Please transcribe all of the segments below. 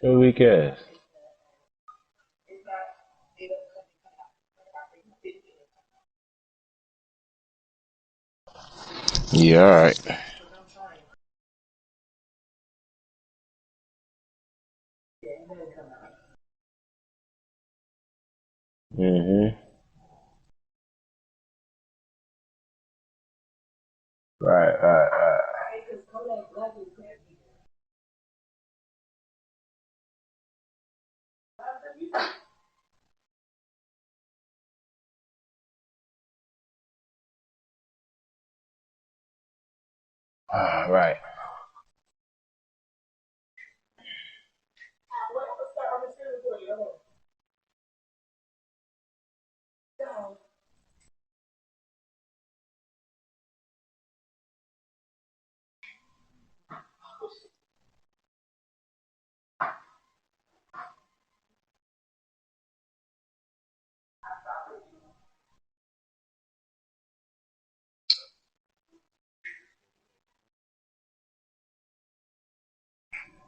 Your weak ass. Yeah, alright. Mm-hmm. Right, right, right. Right.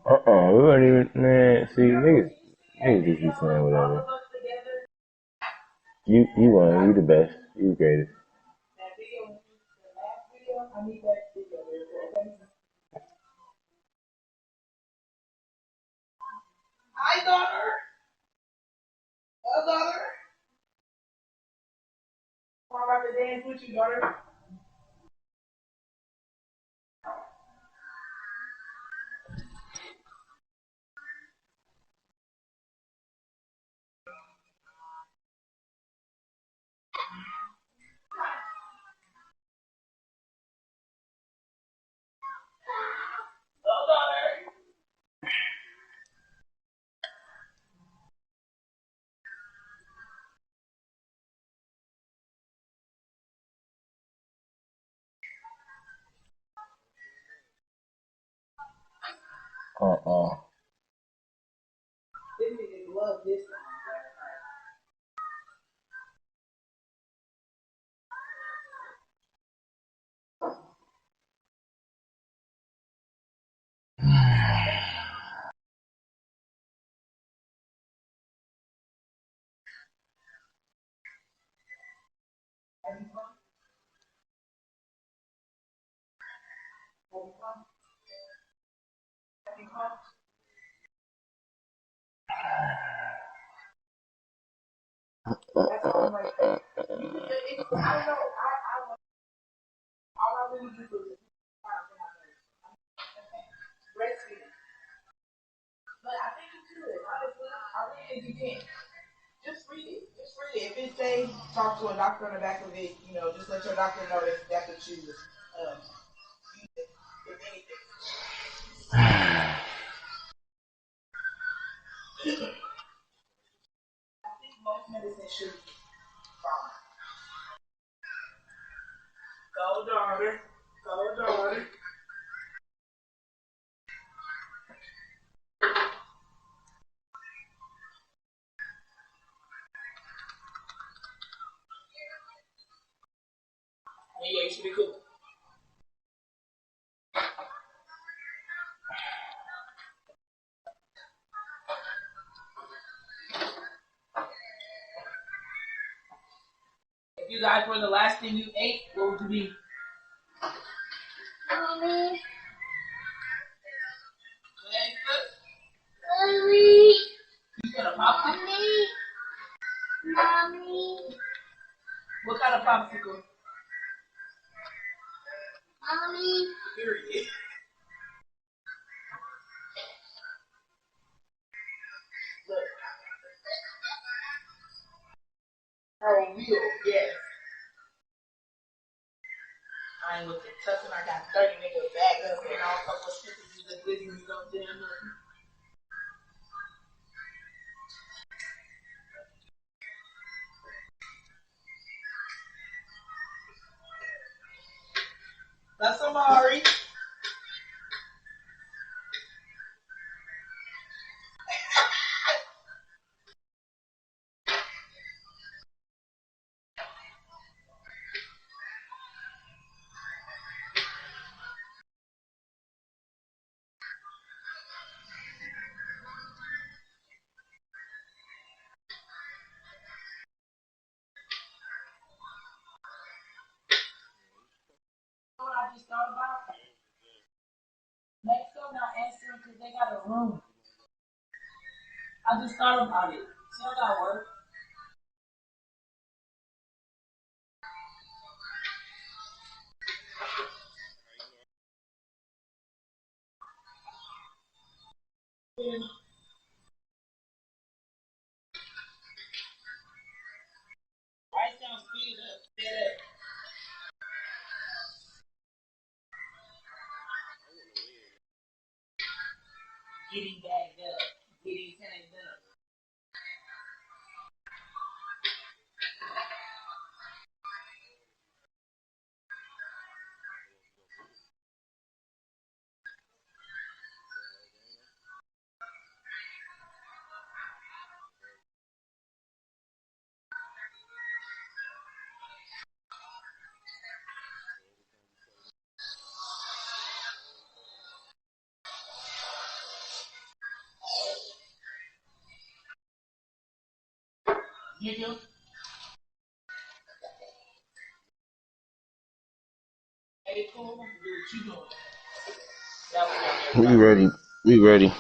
We weren't even, man, see, niggas just be saying whatever. You won, you the best, you the greatest. Uh-uh. We ready. We ready.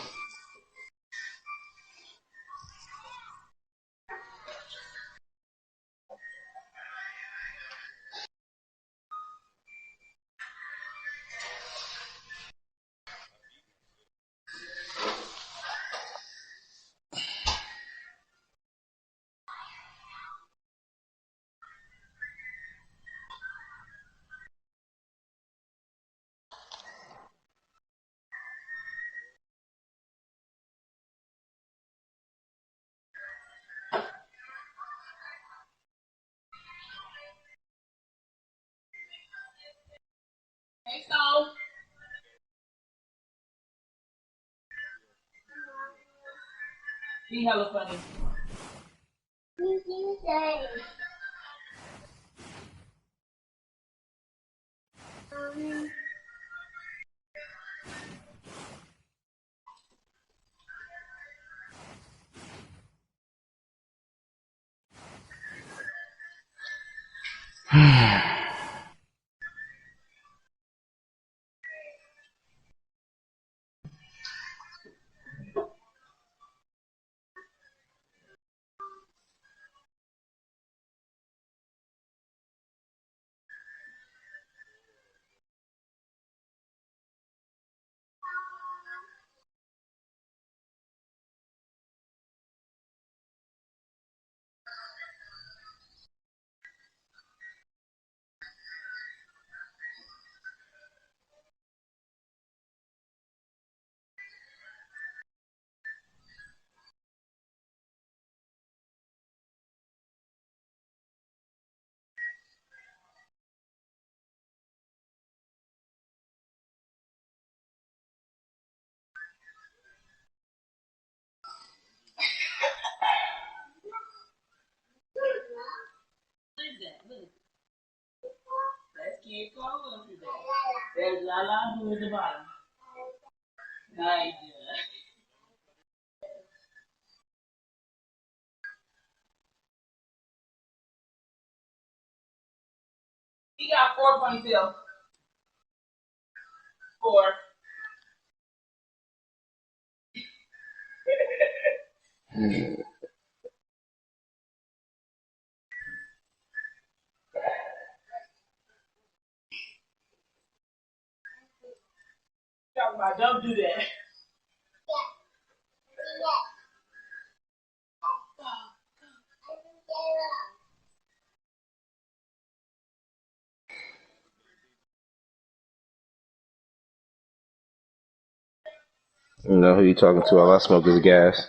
You know who you talking to? All I smoke is gas.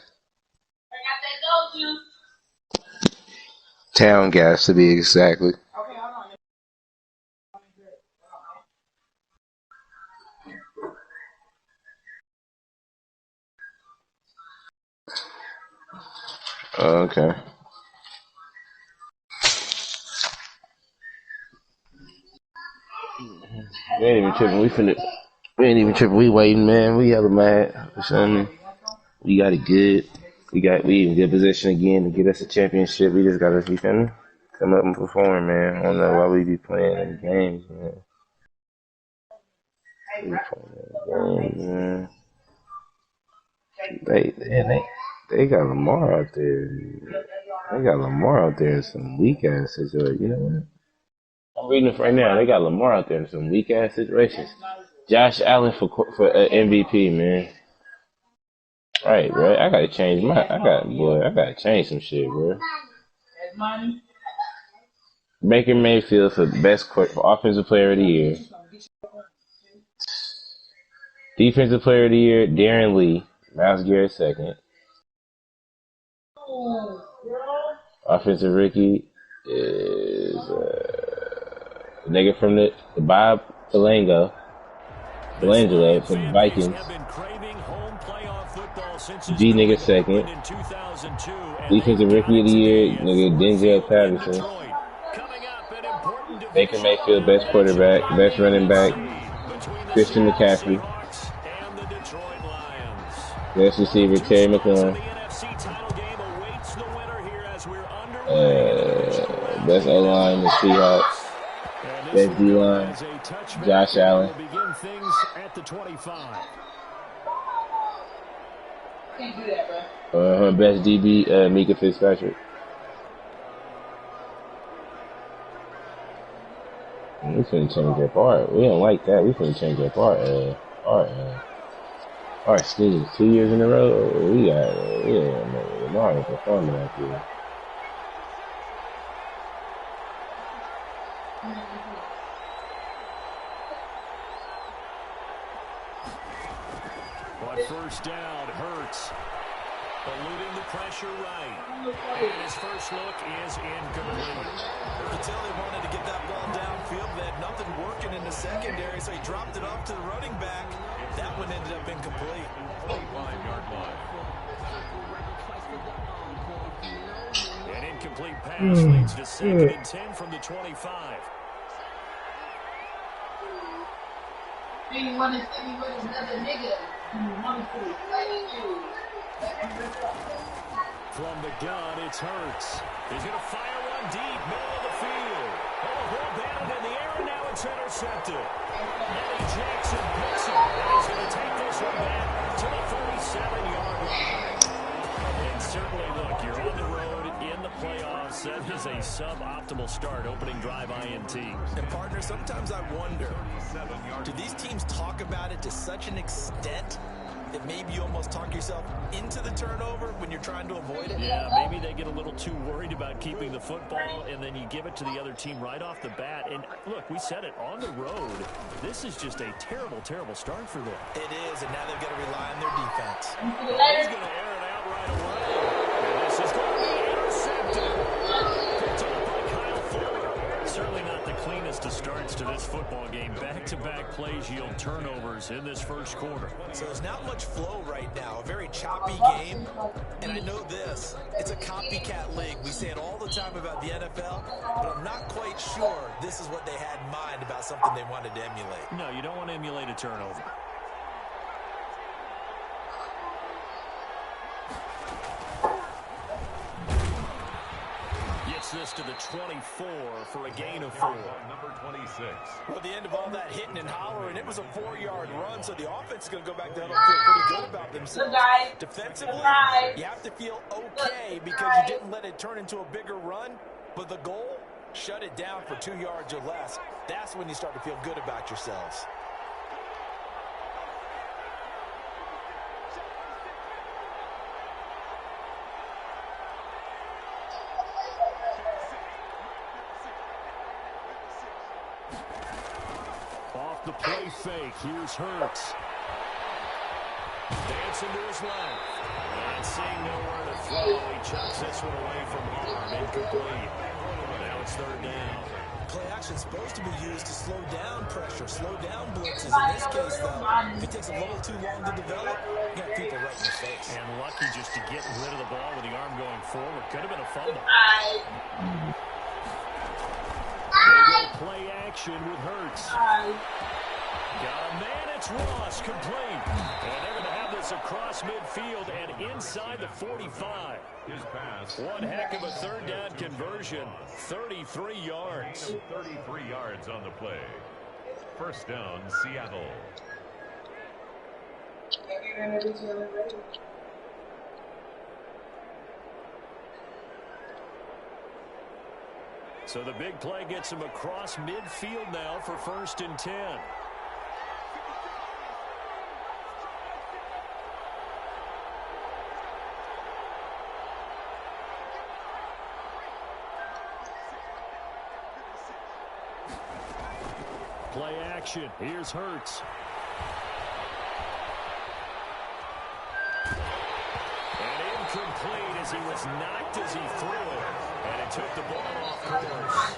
Town gas, to be exactly. Okay. We ain't even tripping. We ain't even tripping. We waiting, man. We hella mad. You feel me? We got it good. We in good position again to get us a championship. We just gotta, you feel me? Come up and perform, man. I don't know why we be playing in games, man. We playing in man. They got Lamar out there. They got Lamar out there in some weak ass situations. You know what? I'm reading it right now. They got Lamar out there in some weak ass situations. Josh Allen for MVP, man. All right, bro. I gotta change I gotta change some shit, bro. Baker Mayfield for offensive player of the year. Defensive player of the year, Darren Lee. Myles Garrett second. Offensive rookie is the nigga from the Bob Belangelo from the Vikings. G nigga second. Defensive rookie of the year, nigga Denzel Patterson. Baker Mayfield, best quarterback, best running back, Christian McCaffrey. Best receiver, Terry McLaurin. Best O-line, the Seahawks. Best D-line, Josh Allen. Best DB, Mika Fitzpatrick. We finna change up we don't like that. We finna change up our sneakers 2 years in a row. We got Lamar ain't performing that year. On first down, Hurts eluding the pressure right. And his first look is incomplete. You could tell they wanted to get that ball downfield. They had nothing working in the secondary, so he dropped it off to the running back. That one ended up incomplete. 25-yard line. An incomplete pass leads to 2nd and 10 from the 25. He wanted to see me with another nigga. From the gun, it's Hurts. He's going to fire one deep, middle of the field. Oh, well batted in the air, and now it's intercepted. Eddie Jackson picks it, and he's going to take this one back to the 37-yard line. And certainly, look, you're on the road in the playoffs. That is a suboptimal start, opening drive INT. And, partner, sometimes I wonder, do these teams talk about it to such an extent that maybe you almost talk yourself into the turnover when you're trying to avoid it? Yeah, maybe they get a little too worried about keeping the football, and then you give it to the other team right off the bat. And, look, we said it, on the road, this is just a terrible, terrible start for them. It is, and now they've got to rely on their defense. Well, he's going to air it out right away. And this is going to be intercepted. Picked up by Kyle Fuller. Certainly not the cleanest of starts to this football game. Back-to-back plays yield turnovers in this first quarter. So there's not much flow right now. A very choppy game. And I know this. It's a copycat league. We say it all the time about the NFL, but I'm not quite sure this is what they had in mind about something they wanted to emulate. No, you don't want to emulate a turnover. Gets this to the 24 for a gain of 4. Number 26. Well, the end of all that hitting and hollering, it was a 4-yard run, so the offense is going to go back down and feel pretty good about themselves. Defensively, you have to feel okay because you didn't let it turn into a bigger run, but the goal, shut it down for 2 yards or less. That's when you start to feel good about yourselves. Off the play fake, here's Hurts. Dancing to his left. And seeing nowhere to throw, he chucks this one away from harm. Incomplete. Now it's 3rd down. Play action's supposed to be used to slow down pressure, slow down blitzes. In this case, though, if it takes a little too long to develop, you got people right in your face. And lucky just to get rid of the ball with the arm going forward. Could have been a fumble. They go play action with Hurts. Got a man, it's Ross, complete. And they're going to have this across midfield and inside the 45. His pass. One heck of a 3rd down conversion. 33 yards. 33 yards on the play. First down, Seattle. So the big play gets him across midfield now for 1st and 10. Play action. Here's Hurts. And incomplete as he was knocked as he threw it. And it took the ball off course.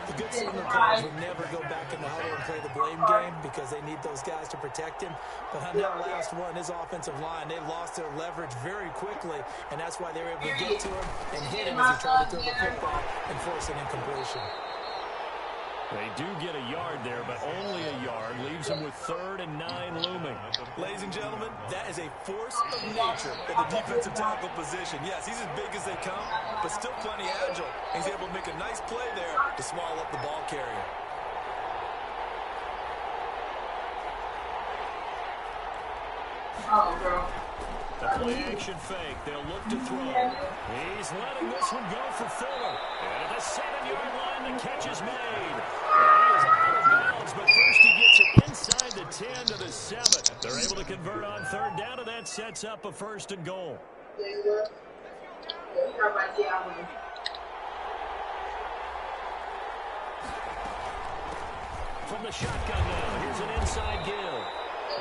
The good Steeler players would never go back in the huddle and play the blame game because they need those guys to protect him. But on that last one, his offensive line, they lost their leverage very quickly, and that's why they were able to get to him and hit him as he tried to throw the football and force an incompletion. They do get a yard there, but only a yard. Leaves them with 3rd and 9 looming. Ladies and gentlemen, that is a force of nature at the defensive tackle position. Yes, he's as big as they come, but still plenty agile. He's able to make a nice play there to swallow up the ball carrier. Oh, girl. The play action fake. They'll look to throw. He's letting this one go for Fuller. And at the 7-yard line, the catch is made. And he is out of bounds, but first he gets it inside the 10 to the 7. They're able to convert on 3rd down, and that sets up a 1st and goal. From the shotgun now, here's an inside give.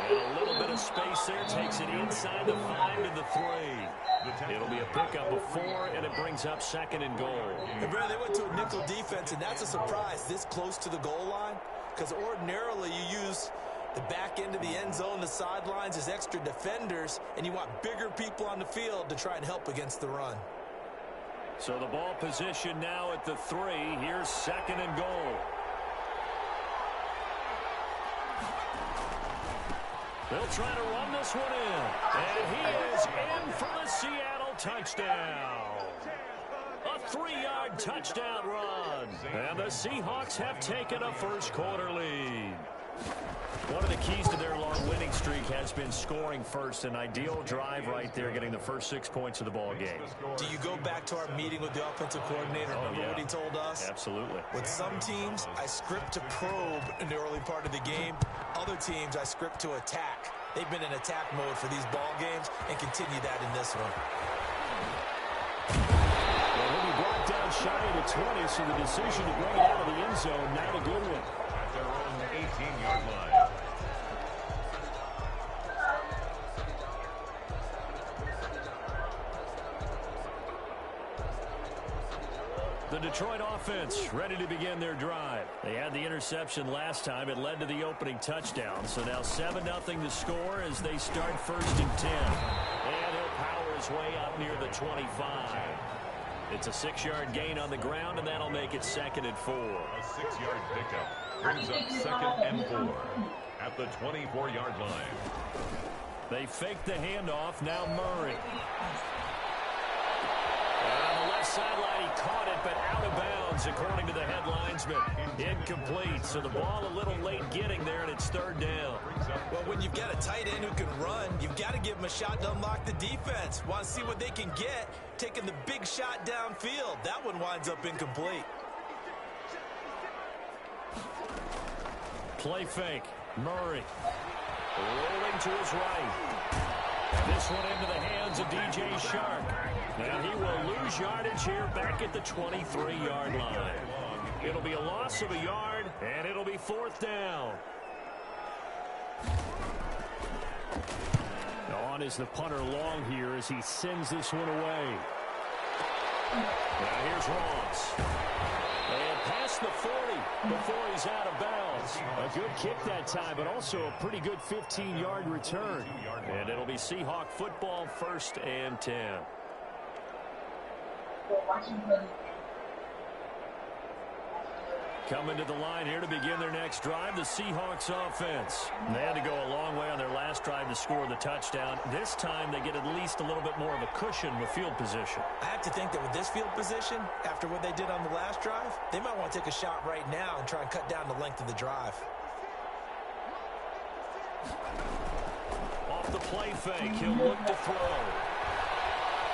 And a little bit of space there takes it inside the 5 to the 3. It'll be a pickup of 4, and it brings up 2nd and goal. And Brad, they went to a nickel defense, and that's a surprise this close to the goal line, because ordinarily you use the back end of the end zone, the sidelines as extra defenders, and you want bigger people on the field to try and help against the run. So the ball position now at the 3. Here's 2nd and goal. They'll try to run this one in. And he is in for the Seattle touchdown. A 3-yard touchdown run. And the Seahawks have taken a first-quarter lead. One of the keys to their long winning streak has been scoring first. An ideal drive right there, getting the first 6 points of the ball game. Do you go back to our meeting with the offensive coordinator? Remember what he told us? Absolutely. With some teams, I script to probe in the early part of the game. Other teams, I script to attack. They've been in attack mode for these ball games and continue that in this one. Well, he'll be brought down shy of the 20, so the decision to bring it out of the end zone, not a good one. At their own 18-yard line. The Detroit offense ready to begin their drive. They had the interception last time. It led to the opening touchdown. So now 7-0 to score as they start 1st and 10. And he'll power his way up near the 25. It's a 6-yard gain on the ground, and that'll make it 2nd and 4. A 6-yard pickup brings up 2nd and 4 at the 24-yard line. They fake the handoff. Now Murray. On the left sideline, he caught it, but out of bounds, according to the head linesman. Incomplete, so the ball a little late getting there, and it's 3rd down. Well, when you've got a tight end who can run, you've got to give him a shot to unlock the defense. Want to see what they can get, taking the big shot downfield. That one winds up incomplete. Play fake. Murray rolling to his right. This one into the hands of DJ Shark. And he will lose yardage here back at the 23-yard line. It'll be a loss of a yard, and it'll be 4th down. On is the punter long here as he sends this one away. Now here's Ross. And past the 40 before he's out of bounds. A good kick that time, but also a pretty good 15-yard return. And it'll be Seahawk football, 1st and 10. Coming to the line here to begin their next drive, the Seahawks offense. They had to go a long way on their last drive to score the touchdown. This time they get at least a little bit more of a cushion with field position. I have to think that with this field position, after what they did on the last drive, they might want to take a shot right now and try and cut down the length of the drive. Off the play fake. He'll look to throw.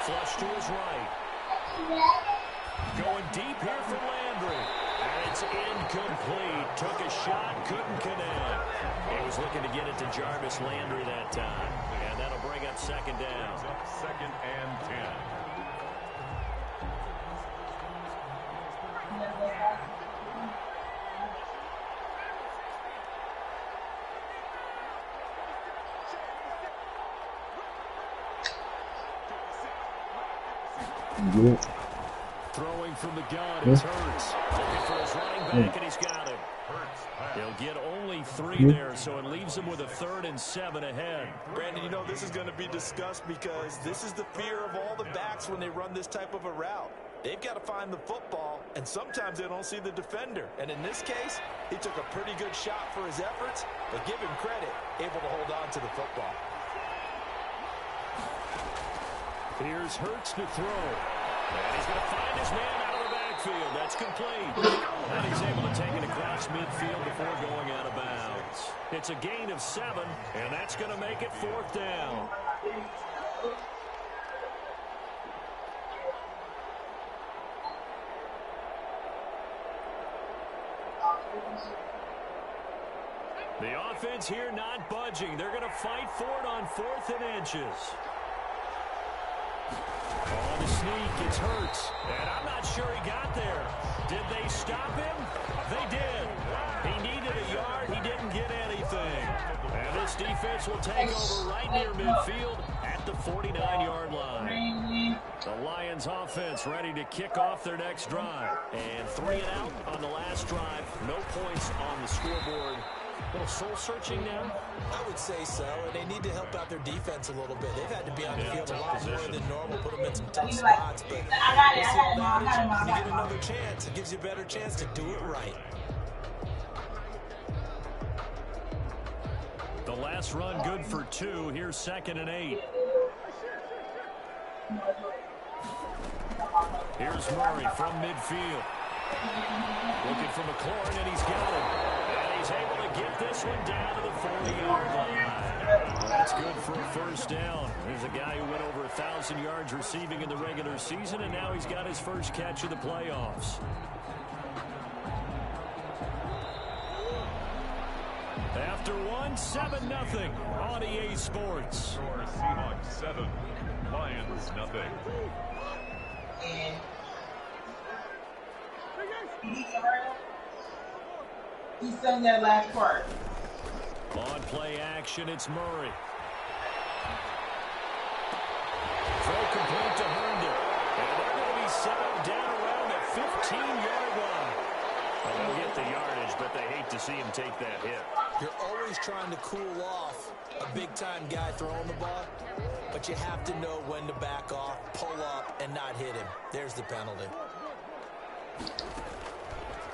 Flush to his right. Going deep here for Landry. And it's incomplete. Took a shot, couldn't connect. He was looking to get it to Jarvis Landry that time. And that'll bring up second down. Up 2nd and 10. Throwing from the gun is Hurts. Looking for his running back, and he's got him. He'll get only 3 there, so it leaves him with a 3rd and 7 ahead. Brandon, you know this is going to be discussed because this is the fear of all the backs when they run this type of a route. They've got to find the football, and sometimes they don't see the defender. And in this case, he took a pretty good shot for his efforts, but give him credit, able to hold on to the football. Here's Hurts to throw. And he's going to find his man out of the backfield. That's complete. And he's able to take it across midfield before going out of bounds. It's a gain of 7, and that's going to make it 4th down. The offense here not budging. They're going to fight for it on 4th and inches. On the sneak, it's Hurts. And I'm not sure he got there. Did they stop him? They did. He needed a yard. He didn't get anything. And this defense will take over right near midfield at the 49-yard line. The Lions offense ready to kick off their next drive. And 3 and out on the last drive. No points on the scoreboard. A little soul-searching now? I would say so, and they need to help out their defense a little bit. They've had to be on the field a lot more than normal, put them in some tough spots. But this old adage, you get another chance. It gives you a better chance to do it right. The last run good for 2. Here's 2nd and 8. Here's Murray from midfield. Looking for McLaurin, and he's got it. And he's able to get this one down to the 40-yard line. That's good for a 1st down. There's a guy who went over 1,000 yards receiving in the regular season, and now he's got his first catch of the playoffs. After 1, 7-0 on EA Sports. Score Seahawks 7, Lions nothing. He sang that last part. On play action, it's Murray. Throw complete to Herndon. And they're going to be settled down around the 15-yard line. Well, they'll get the yardage, but they hate to see him take that hit. You're always trying to cool off a big-time guy throwing the ball, but you have to know when to back off, pull up, and not hit him. There's the penalty.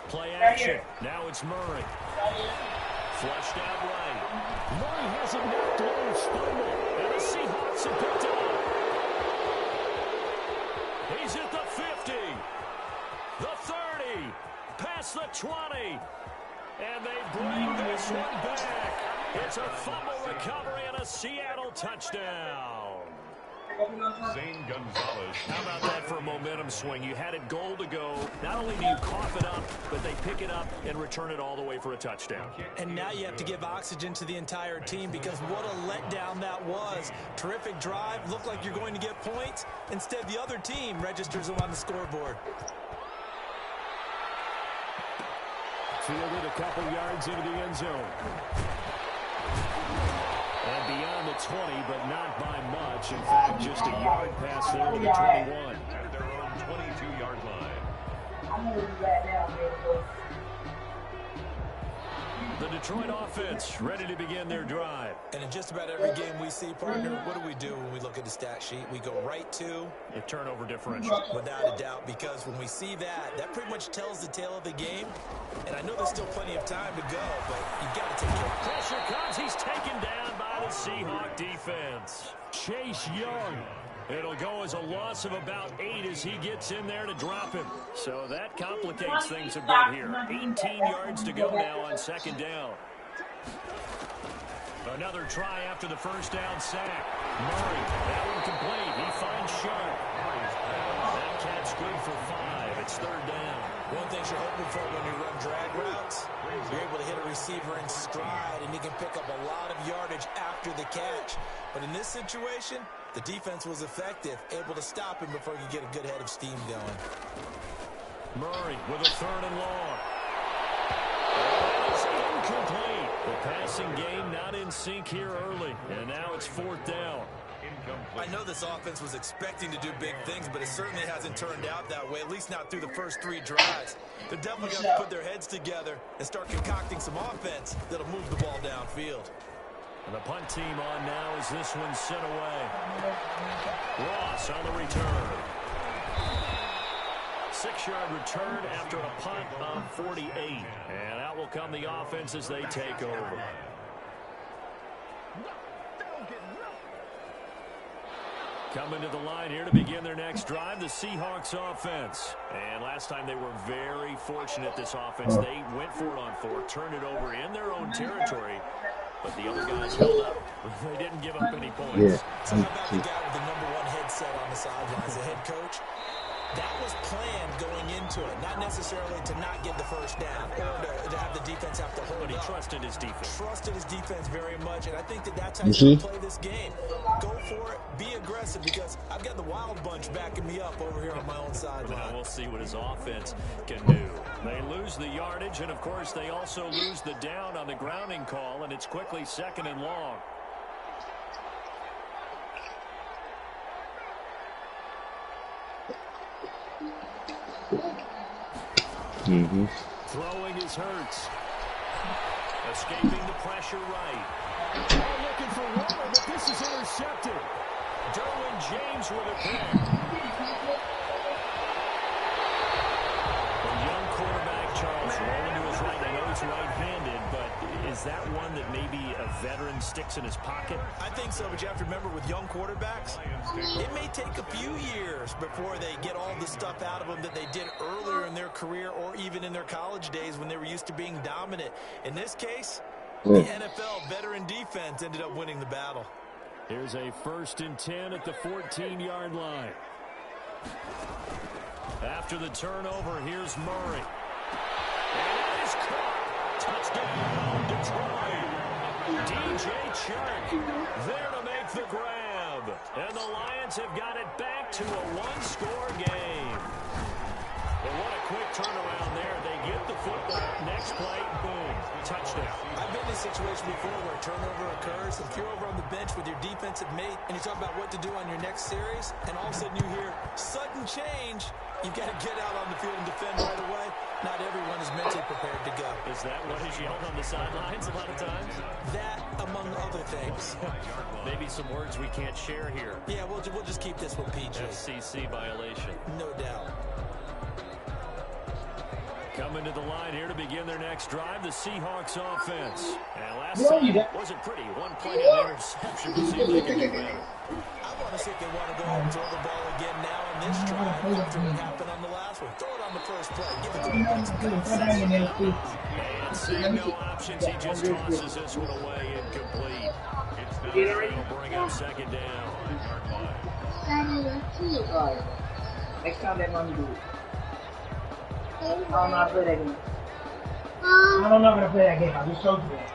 Play action. Now it's Murray. Flushed out right. Murray has it knocked loose. Fumble. And the Seahawks have picked it up. He's at the 50. The 30. Past the 20. And they bring this one back. It's a fumble recovery and a Seattle touchdown. Zane Gonzalez. How about that for a momentum swing? You had it goal to go. Not only do you cough it up, but they pick it up and return it all the way for a touchdown. And now you have to give oxygen to the entire team because what a letdown that was. Terrific drive. Looked like you're going to get points. Instead, the other team registers them on the scoreboard. Fielded a couple yards into the end zone. And beyond the 20, but not by much. In fact, just a yard pass there to the 21. At their own 22-yard line. The Detroit offense ready to begin their drive. And in just about every game we see, partner, what do when we look at the stat sheet? We go right to a turnover differential. Without a doubt, because when we see that, that pretty much tells the tale of the game. And I know there's still plenty of time to go, but you've got to take care of it. Pressure comes. He's taken down by the Seahawk defense. Chase Young. It'll go as a loss of about 8 as he gets in there to drop him. So that complicates things a bit here. 18 yards to go now on 2nd down. The Another try after the first down sack. Murray, that one complete. He finds Sharp. That catch good for 5. It's third down. One thing you're hoping for when you run drag routes, you're able to hit a receiver in stride, and he can pick up a lot of yardage after the catch. But in this situation, the defense was effective, able to stop him before he could get a good head of steam going. Murray with a third and long. That is incomplete. The passing game not in sync here early, and now it's fourth down. I know this offense was expecting to do big things, but it certainly hasn't turned out that way, at least not through the first 3 drives. They're definitely going to put their heads together and start concocting some offense that'll move the ball downfield. And the punt team on now as this one's sent away. Ross on the return. 6-yard return after a punt of 48. And out will come the offense as they take over. Coming to the line here to begin their next drive, the Seahawks offense. And last time they were very fortunate, this offense. They went for it on 4, turned it over in their own territory, but the other guys held up. They didn't give up any points. Yeah. So how about the guy with the #1 headset on the sidelines, the head coach? That was planned going into it, not necessarily to not get the first down or to have the defense have to hold But he up. trusted his defense. Trusted his defense very much, and I think that's how you play this game. Go for it, be aggressive, because I've got the wild bunch backing me up over here on my own sideline. Now we'll see what his offense can do. They lose the yardage, and of course they also lose the down on the grounding call, and it's quickly second and long. Throwing is Hurts. Escaping the pressure right. Looking for Waller, but this is intercepted. Derwin James with a pick. The young quarterback, Charles, rolling to his right. I know he's right-handed, but is that one that maybe a veteran sticks in his pocket? I think so, but you have to remember with young quarterbacks, it may take a few years before they get all the stuff out of them that they did earlier in their career or even in their college days when they were used to being dominant. In this case, the NFL veteran defense ended up winning the battle. Here's a 1st and 10 at the 14-yard line. After the turnover, here's Murray. And it is caught. Touchdown, Detroit. DJ Chark there to make the grab. And the Lions have got it back to a 1-score game. But what a quick turnaround there. They get the football. Next play, boom, touchdown. I've been in a situation before where a turnover occurs. If you're over on the bench with your defensive mate and you talk about what to do on your next series, and all of a sudden you hear sudden change, you've got to get out on the field and defend right away. Not everyone is mentally prepared to go. Is that what is yelled on the sidelines a lot of times? That, among other things. Maybe some words we can't share here. Yeah, we'll just keep this one PG. FCC violation. No doubt. Coming to the line here to begin their next drive, the Seahawks offense. And last time wasn't pretty. One play and an interception. We'll see if they can do better. I want to see if they want to go ahead and throw the ball again now in this drive after what happened on the last one. Throw it on the first play. Give it to the And seeing no options, he just tosses this one away incomplete. It'll bring up second down. Next time that mommy do it. I don't know how to play that game. I don't know how to play that game. I just showed you that.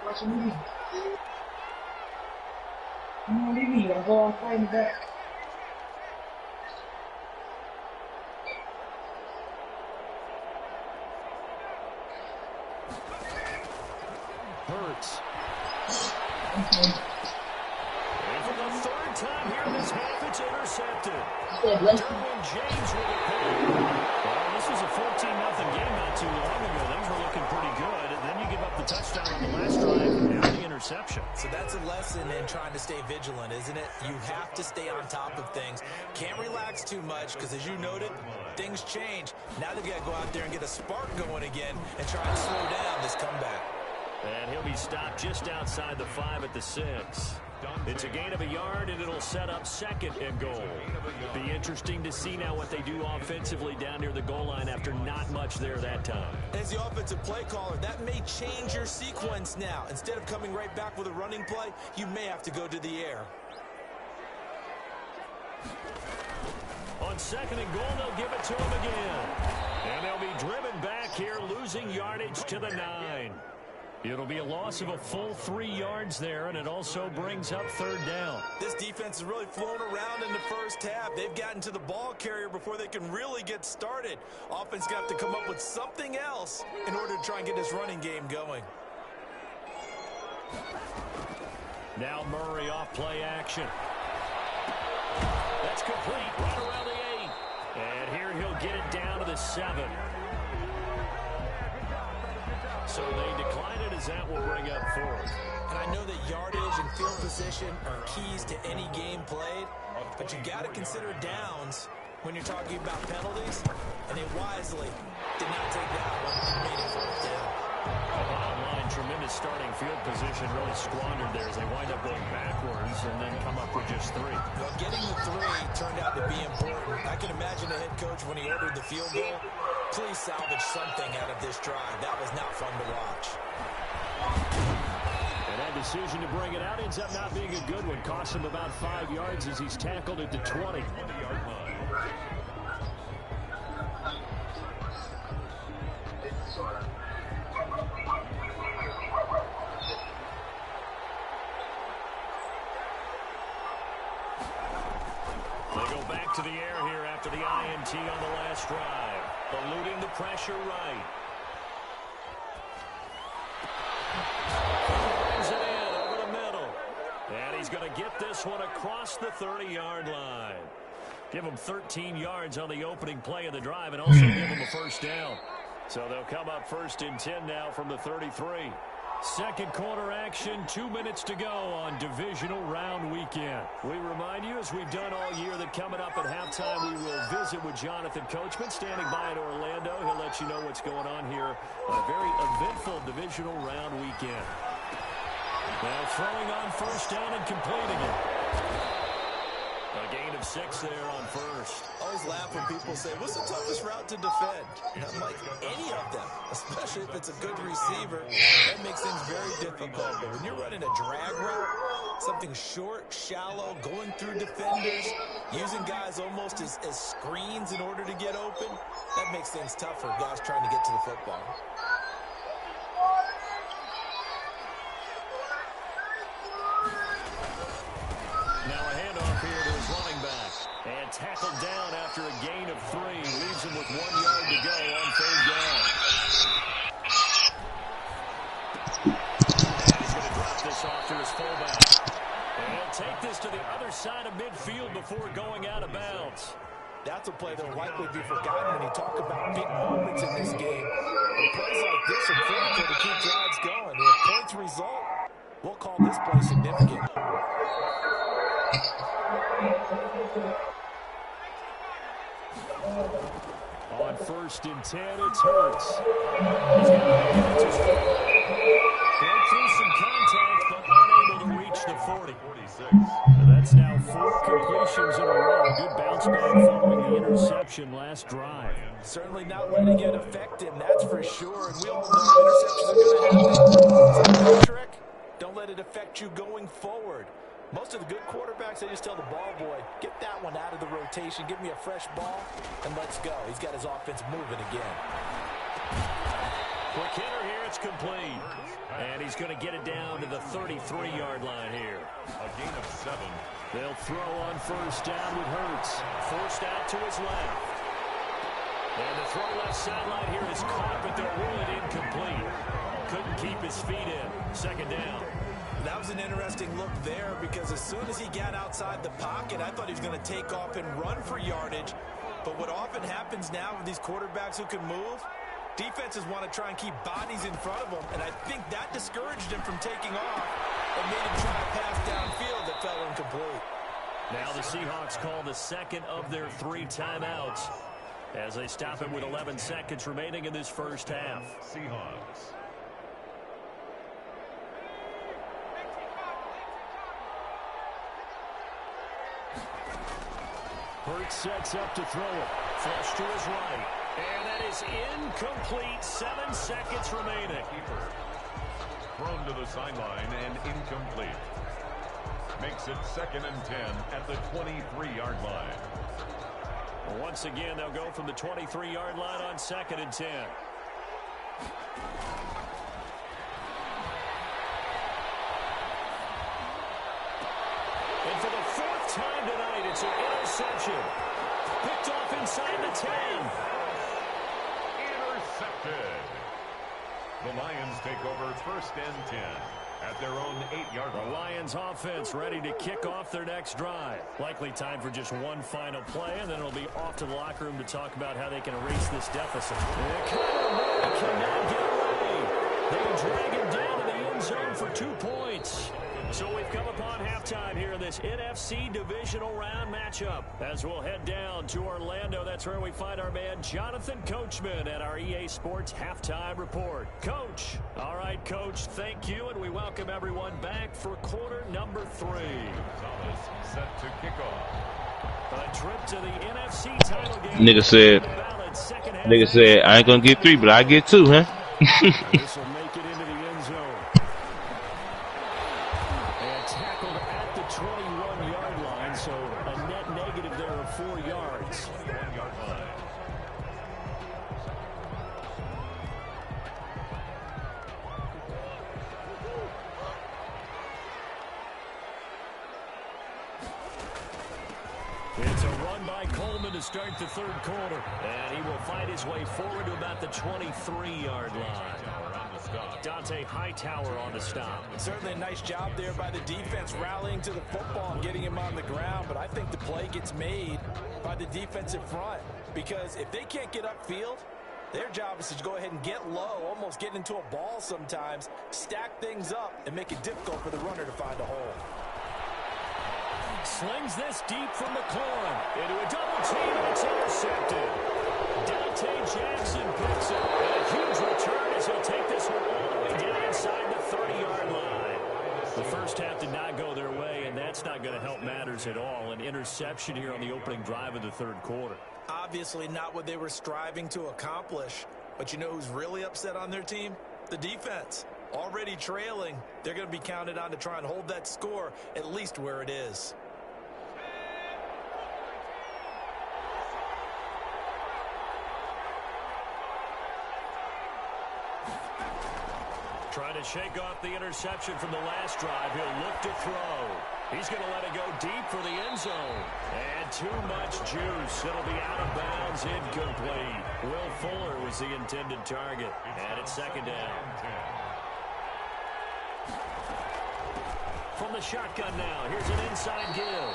Watch a movie. You don't leave me. You gotta go on play in the back. Hurts. Okay. And for the third time here in this half, it's intercepted. Derwin James with a pick. Well, this was a 14-0 game not too long ago. Things were looking pretty good. And then you give up the touchdown on the last drive, and now the interception. So that's a lesson in trying to stay vigilant, isn't it? You have to stay on top of things. Can't relax too much because, as you noted, things change. Now they've got to go out there and get a spark going again and try and slow down this comeback. And he'll be stopped just outside the 5 at the 6. It's a gain of a yard, and it'll set up 2nd and goal. Be interesting to see now what they do offensively down near the goal line after not much there that time. As the offensive play caller, that may change your sequence now. Instead of coming right back with a running play, you may have to go to the air. On 2nd and goal, they'll give it to him again. And they'll be driven back here, losing yardage to the 9. It'll be a loss of a full 3 yards there, and it also brings up 3rd down. This defense has really flown around in the first half. They've gotten to the ball carrier before they can really get started. Offense going to have to come up with something else in order to try and get this running game going. Now Murray off play action. That's complete right around the 8. And here he'll get it down to the 7. So they decline it as that will bring up 4th. And I know that yardage and field position are keys to any game played, but you got to consider downs when you're talking about penalties, and they wisely did not take that one and made it 4th down. Bottom line, tremendous starting field position, really squandered there as they wind up going backwards and then come up with just 3. Well, getting the 3 turned out to be important. I can imagine the head coach when he ordered the field goal. Please salvage something out of this drive. That was not fun to watch. And that decision to bring it out ends up not being a good one. Cost him about 5 yards as he's tackled at the 20. 20-yard line. They go back to the air here after the INT on the last drive. Eluding the pressure right. Brings it in over the middle. And he's going to get this one across the 30-yard line. Give him 13 yards on the opening play of the drive and also give him a 1st down. So they'll come up 1st and 10 now from the 33. 2nd quarter action, 2 minutes to go on divisional round weekend. We remind you, as we've done all year, that coming up at halftime, we will visit with Jonathan Coachman, standing by in Orlando. He'll let you know what's going on here on a very eventful divisional round weekend. Now throwing on 1st down and completing it. A gain of 6 there on 1st. Always laugh when people say, what's the toughest route to defend? And I'm like, any of them, especially if it's a good receiver. That makes things very difficult. But when you're running a drag route, something short, shallow, going through defenders, using guys almost as screens in order to get open, that makes things tough for guys trying to get to the football. Now a handoff here to his running back. And tackled down after a gain of 3. Leaves him with 1 yard to go on 3rd down. And he's going to drop this off to his fullback. And he'll take this to the other side of midfield before going out of bounds. That's a play that will likely be forgotten when you talk about big moments in this game. But plays like this are critical to keep drives going. If points result, we'll call this play significant. On 1st and 10, it's Hurts. He's got to break through some contact, but unable to reach the 40. 46. That's now 4 completions in a row. Good bounce back following the interception last drive. Certainly not letting it affect him, that's for sure. And we all know interceptions are going to happen. It's a trick. Don't let it affect you going forward. Most of the good quarterbacks, they just tell the ball boy, get that one out of the rotation, give me a fresh ball, and let's go. He's got his offense moving again. Quick hitter here, it's complete. And he's going to get it down to the 33-yard line here. A gain of 7. They'll throw on 1st down with Hurts. Forced out to his left. And the throw left sideline here is caught, but they'll rule it incomplete. Couldn't keep his feet in. 2nd down. That was an interesting look there because as soon as he got outside the pocket, I thought he was going to take off and run for yardage. But what often happens now with these quarterbacks who can move, defenses want to try and keep bodies in front of them, and I think that discouraged him from taking off and made him try to pass downfield that fell incomplete. Now the Seahawks call the 2nd of their 3 timeouts as they stop him with 11 seconds remaining in this first half. Seahawks. Hurts sets up to throw it. Flush to his right. And that is incomplete. 7 seconds remaining. Thrown to the sideline and incomplete. Makes it 2nd and 10 at the 23-yard line. Once again, they'll go from the 23-yard line on 2nd and 10. And for the 4th time tonight, it's an interception. Picked off inside the 10. Intercepted. The Lions take over 1st and 10 at their own 8-yard line. The Lions offense ready to kick off their next drive. Likely time for just one final play, and then it'll be off to the locker room to talk about how they can erase this deficit. Kyler cannot get away. They drag him down to the end zone for 2 points. So we've come upon halftime here in this NFC divisional round matchup. As we'll head down to Orlando, that's where we find our man Jonathan Coachman at our EA Sports Halftime Report. Coach. All right, Coach, thank you, and we welcome everyone back for quarter number 3. Gonzalez set to kick off. A trip to the NFC title game. Nigga said, I ain't gonna get 3, but I get 2, huh? This will make it into the end zone. And tackled at the 21-yard line, so a net negative there of 4 yards. 1-yard line. It's a run by Coleman to start the 3rd quarter. And he will fight his way forward to about the 23-yard line. Dante Hightower on the stop. Certainly a nice job there by the defense rallying to the football and getting him on the ground, but I think the play gets made by the defensive front because if they can't get upfield, their job is to go ahead and get low, almost get into a ball sometimes, stack things up, and make it difficult for the runner to find a hole. Slings this deep from McLaurin into a double team, and it's intercepted. Dante Jackson picks it. And a huge return as he'll take this one all the way down inside the 30-yard line. The first half did not go their way, and that's not going to help matters at all. An interception here on the opening drive of the 3rd quarter. Obviously not what they were striving to accomplish, but you know who's really upset on their team? The defense. Already trailing, they're going to be counted on to try and hold that score at least where it is. Trying to shake off the interception from the last drive. He'll look to throw. He's going to let it go deep for the end zone. And too much juice. It'll be out of bounds, incomplete. Will Fuller was the intended target. And it's 2nd down. From the shotgun now, here's an inside give.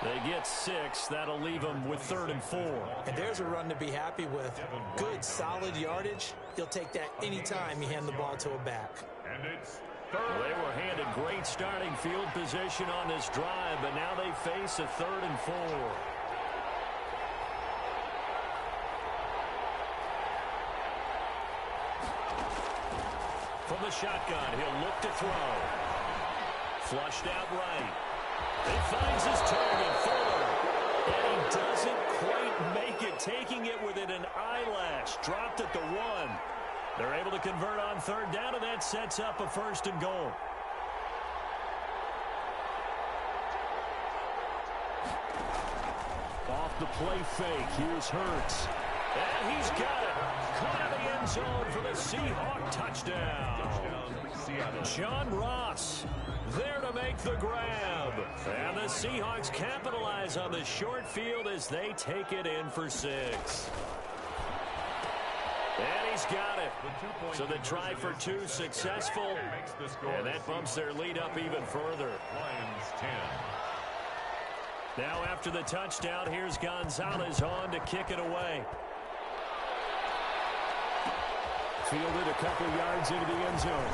They get 6. That'll leave them with 3rd and 4. And there's a run to be happy with. Good, solid yardage. You'll take that anytime you hand the ball to a back. And it's Well, they were handed great starting field position on this drive, but now they face a 3rd and 4. From the shotgun, he'll look to throw. Flushed out right. He finds his target, Fuller. And he doesn't quite make it, taking it within an eyelash. Dropped at the 1. They're able to convert on 3rd down, and that sets up a 1st and goal. Off the play fake, here's Hurts. And he's got it. Caught in the end zone for the Seahawk touchdown. John Ross there to make the grab. And the Seahawks capitalize on the short field as they take it in for 6. And he's got it. So the try for 2 successful. And that bumps their lead up even further. Lions 10. Now after the touchdown, here's Gonzalez on to kick it away. Fielded a couple yards into the end zone.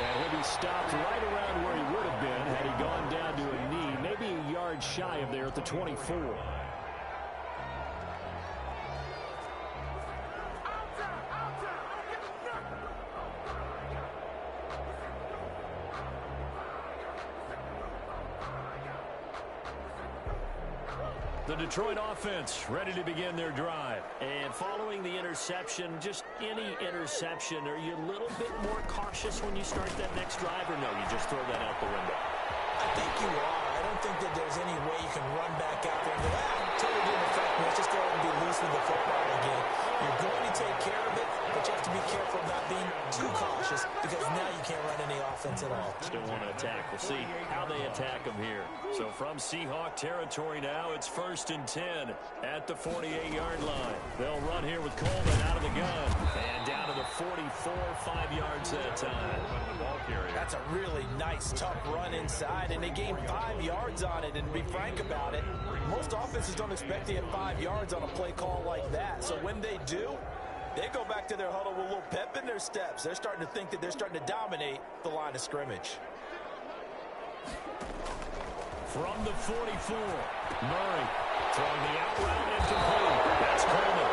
And he'll be stopped right around where he would have been had he gone down to a knee, maybe a yard shy of there at the 24. The Detroit offense ready to begin their drive. And following the interception, just any interception, are you a little bit more cautious when you start that next drive, or no, you just throw that out the window? I think you are. I don't think that there's any way you can run back out there and go, totally didn't affect me. Let's just go ahead and be loose with the football again. You're going to take care of it, but you have to be careful not being too cautious because now you can't run any offense at all. Still want to attack. We'll see how they attack them here. So from Seahawk territory now, it's 1st and 10 at the 48-yard line. They'll run here with Coleman out of the gun. And down to the 44, 5 yards that time. That's a really nice, tough run inside, and they gained 5 yards on it. And to be frank about it, most offenses don't expect to get 5 yards on a play call like that. So when they do, they go back to their huddle with a little pep in their steps. They're starting to think that they're starting to dominate the line of scrimmage. From the 44, Murray throwing the out route incomplete. That's Coleman.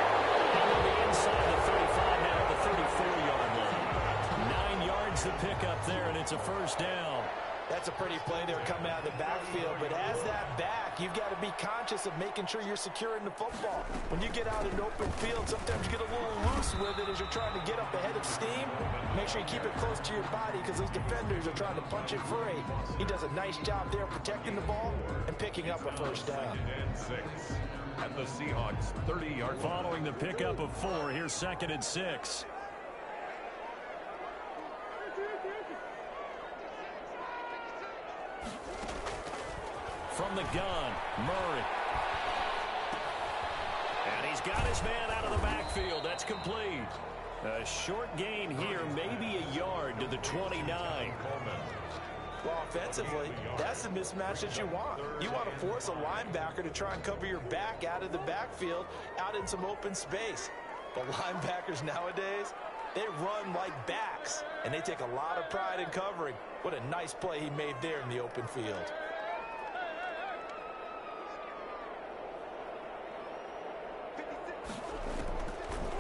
On the inside, the 35 now at the 34-yard line. 9 yards to pick up there, and it's a 1st down. That's a pretty play there coming out of the backfield. But as that back, you've got to be conscious of making sure you're securing the football. When you get out in open field, sometimes you get a little loose with it as you're trying to get up ahead of steam. Make sure you keep it close to your body because those defenders are trying to punch it free. He does a nice job there protecting the ball and picking up a 1st down. And 6 at the Seahawks 30-yard line. Following the pickup of 4, here's 2nd and 6. From the gun, Murray. And he's got his man out of the backfield. That's complete. A short gain here, maybe a yard to the 29. Well, offensively, that's the mismatch that you want. You want to force a linebacker to try and cover your back out of the backfield, out in some open space. But linebackers nowadays, they run like backs, and they take a lot of pride in covering. What a nice play he made there in the open field.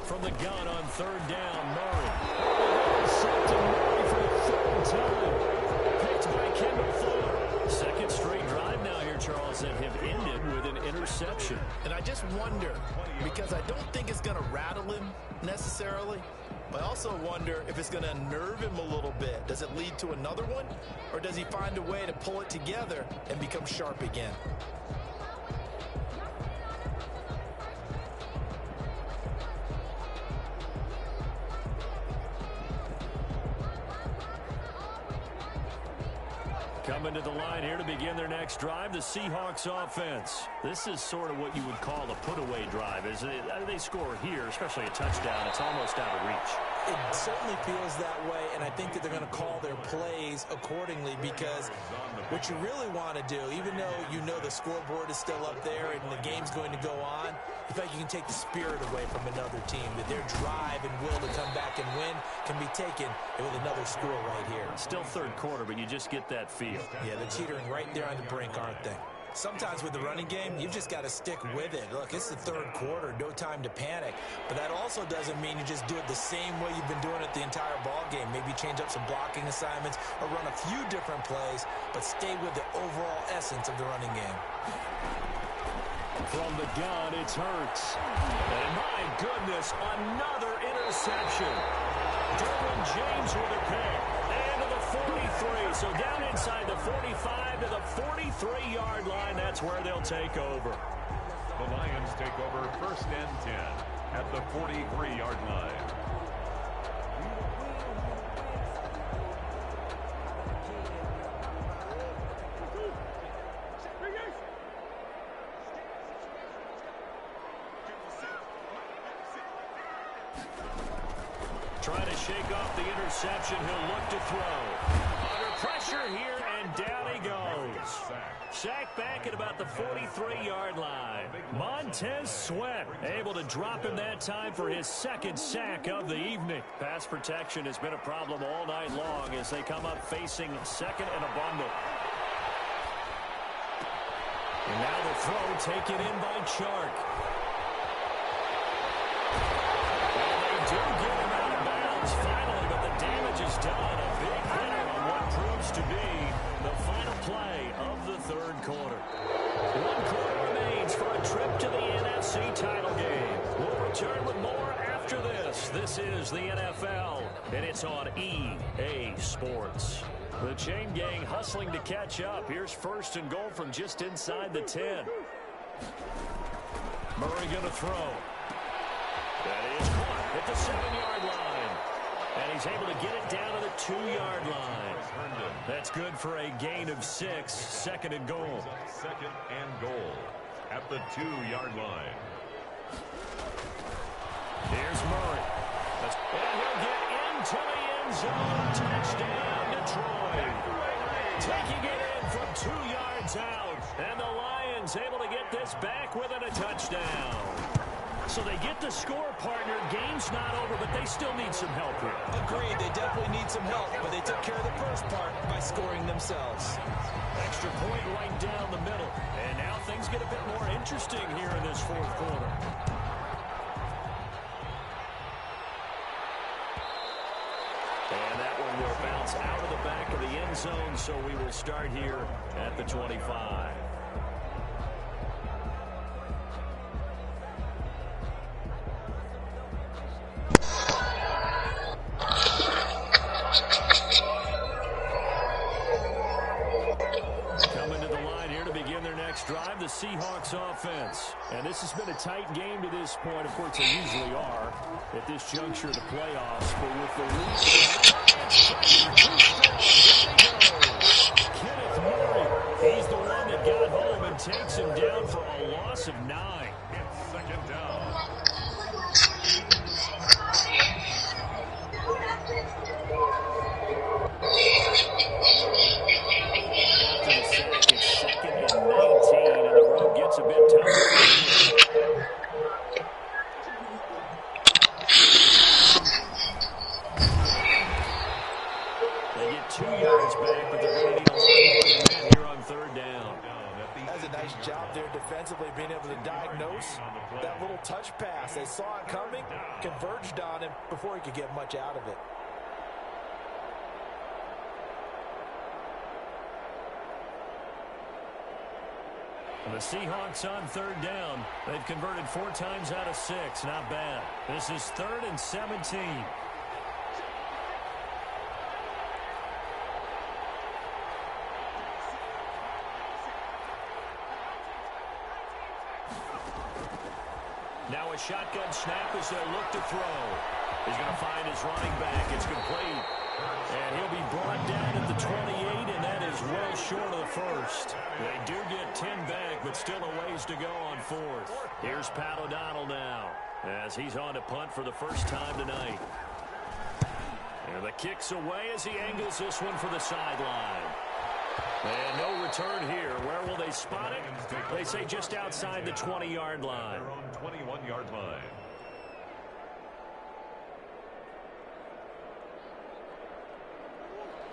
From the gun on 3rd down, Murray. Sent to Murray for the 3rd time. Picked by Kendall Fuller. 2nd straight drive now here, Charles, that have ended with an interception. And I just wonder, because I don't think it's going to rattle him necessarily, but I also wonder if it's going to unnerve him a little bit. Does it lead to another one, or does he find a way to pull it together and become sharp again? Coming to the line here to begin their next drive, the Seahawks offense. This is sort of what you would call a put-away drive. As they score here, especially a touchdown, it's almost out of reach. It certainly feels that way, and I think that they're going to call their plays accordingly because what you really want to do, even though you know the scoreboard is still up there and the game's going to go on, you feel like you can take the spirit away from another team, that their drive and will to come back and win can be taken with another score right here. Still 3rd quarter, but you just get that feel. Yeah, they're teetering right there on the brink, aren't they? Sometimes with the running game, you've just got to stick with it. Look, it's the 3rd quarter, no time to panic. But that also doesn't mean you just do it the same way you've been doing it the entire ball game. Maybe change up some blocking assignments or run a few different plays, but stay with the overall essence of the running game. From the gun, it's Hurts. And my goodness, another interception. Derwin James with a pick. And to the 43. So down inside the 45 to the 43-yard line. That's where they'll take over. The Lions take over 1st and 10 at the 43-yard line. Trying to shake off the interception. He'll look to throw. Under pressure here, and down he goes. Sacked back at about the 43-yard line. Montez Sweat able to drop him that time for his 2nd sack of the evening. Pass protection has been a problem all night long as they come up facing 2nd and a bundle. And now the throw taken in by Chark. Do get him out of bounds finally, but the damage is done. A big hit on what proves to be the final play of the 3rd quarter. 1 quarter remains for a This is the NFL, and it's on EA Sports. The chain gang hustling to catch up. Here's first and goal from just inside the 10. Murray going to throw. That is caught at the 7-yard line. And he's able to get it down to the 2-yard line. That's good for a gain of 6. Second and goal. Second and goal at the 2-yard line. Here's Murray. And he'll get into the end zone. Touchdown, Detroit. Taking it in from 2 yards out. And the Lions able to get this back within a touchdown. So they get the score, partner. Game's not over, but they still need some help here. Agreed. They definitely need some help, but they took care of the first part by scoring themselves. Extra point right down the middle. And now things get a bit more interesting here in this fourth quarter. And that one will bounce out of the back of the end zone, so we will start here at the 25. Drive the Seahawks offense. And this has been a tight game to this point. Of course, they usually are at this juncture of the playoffs. But with the lead, Kenneth Murray, he's the one that got home and takes him down for a loss of 9. It's second down. It's second and 19, and the road gets a bit tougher. They get 2 yards back, but they're going to need a lot more than that here on third down. That's a nice job there defensively, being able to diagnose that little touch pass. They saw it coming, converged on him before he could get much out of it. And the Seahawks on third down. They've converted 4 times out of 6. Not bad. This is 3rd and 17. Now a shotgun snap as they'll look to throw. He's going to find his running back. It's complete. And he'll be brought down at the 28, and that is well short of the first. They do get 10 back, but still a ways to go on 4th. Here's Pat O'Donnell now, as he's on to punt for the first time tonight. And the kick's away as he angles this one for the sideline. And no return here. Where will they spot it? They say just outside the 20-yard line. They're on 21-yard line.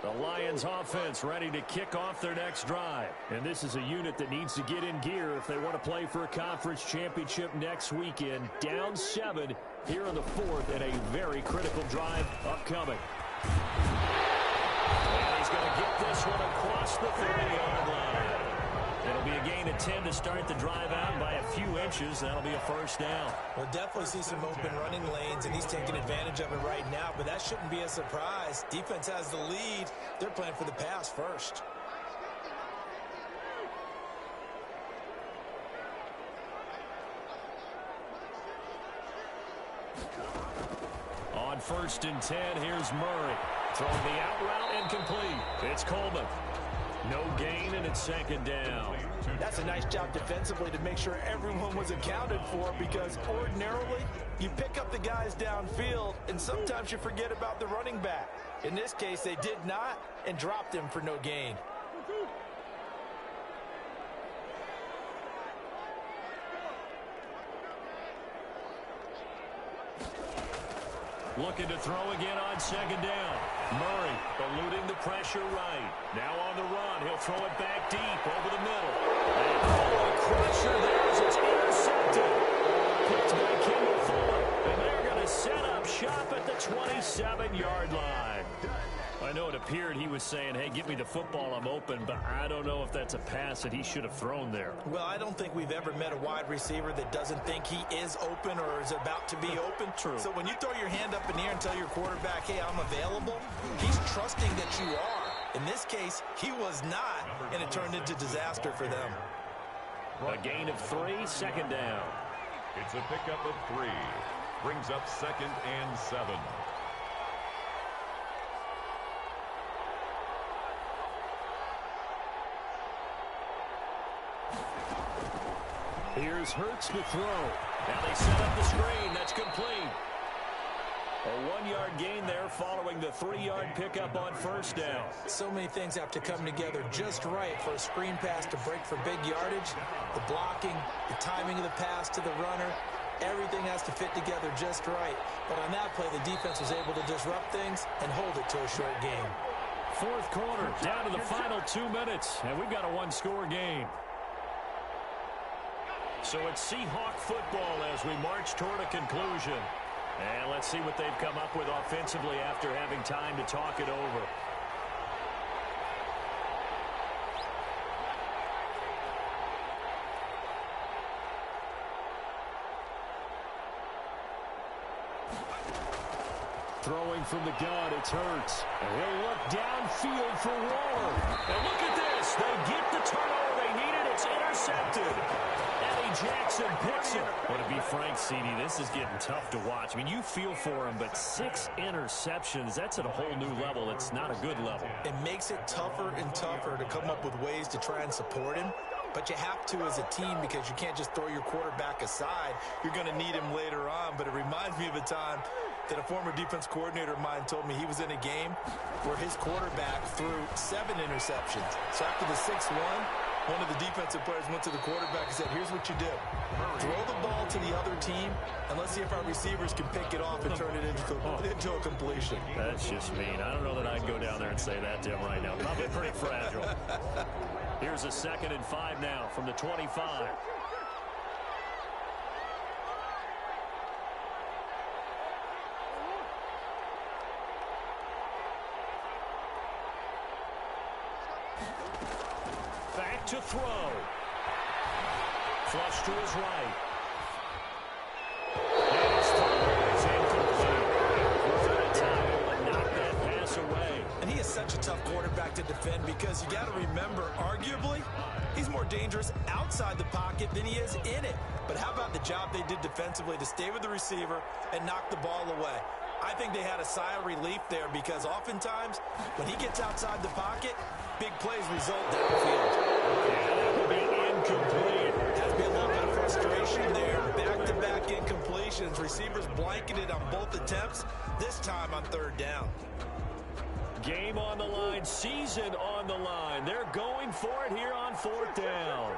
The Lions offense ready to kick off their next drive. And this is a unit that needs to get in gear if they want to play for a conference championship next weekend. Down 7 here in the 4th, and a very critical drive upcoming. And he's going to get this one across the 30-yard line. It'll be a gain of 10 to start the drive out by a few inches. That'll be a first down. We'll definitely see some open running lanes, and he's taking advantage of it right now, but that shouldn't be a surprise. Defense has the lead. They're playing for the pass first. On 1st and 10, here's Murray. Throwing the out route incomplete. It's Coleman. No gain, and it's 2nd down. That's a nice job defensively to make sure everyone was accounted for, because ordinarily you pick up the guys downfield and sometimes you forget about the running back. In this case, they did not and dropped him for no gain. Looking to throw again on 2nd down. Murray eluding the pressure right. Now on the run. He'll throw it back deep over the middle. And a crusher there as it's intercepted. Picked by Kendall Fuller. And they're going to set up shop at the 27-yard line. I know it appeared he was saying, hey, give me the football, I'm open, but I don't know if that's a pass that he should have thrown there. Well, I don't think we've ever met a wide receiver that doesn't think he is open or is about to be open. True. So when you throw your hand up in the air and tell your quarterback, hey, I'm available, he's trusting that you are. In this case, he was not, and it turned into disaster for them. A gain of 3, second down. It's a pickup of 3. Brings up 2nd and 7. Here's Hurts to throw. Now they set up the screen. That's complete. A 1-yard gain there following the 3-yard pickup on first down. So many things have to come together just right for a screen pass to break for big yardage. The blocking, the timing of the pass to the runner, everything has to fit together just right. But on that play, the defense was able to disrupt things and hold it to a short game. Fourth quarter, down to the final 2 minutes, and we've got a 1-score game. So it's Seahawk football as we march toward a conclusion. And let's see what they've come up with offensively after having time to talk it over. Throwing from the gun, it's Hurts. And he'll look downfield for Waller. And look at this. They get the turnover they needed. It's intercepted. Jackson picks it. But to be frank, CD, this is getting tough to watch. I mean, you feel for him, but 6 interceptions, that's at a whole new level. It's not a good level. It makes it tougher and tougher to come up with ways to try and support him. But you have to as a team because you can't just throw your quarterback aside. You're going to need him later on. But it reminds me of a time that a former defense coordinator of mine told me he was in a game where his quarterback threw 7 interceptions. So after the 6th one of the defensive players went to the quarterback and said, here's what you do. Throw the ball to the other team, and let's see if our receivers can pick it off and turn it into a completion. That's just mean. I don't know that I'd go down there and say that to him right now. Probably pretty fragile. Here's a 2nd and 5 now from the 25. Back to throw. Flush to his right. And his throw is incomplete. Was out of time to knock that pass away. And he is such a tough quarterback to defend because you got to remember, arguably, he's more dangerous outside the pocket than he is in it. But how about the job they did defensively to stay with the receiver and knock the ball away? I think they had a sigh of relief there because oftentimes when he gets outside the pocket, big plays result downfield. Yeah, that would be incomplete. Has to be a little bit of frustration there. Back-to-back incompletions. Receivers blanketed on both attempts, this time on 3rd down. Game on the line, season on the line. They're going for it here on 4th down.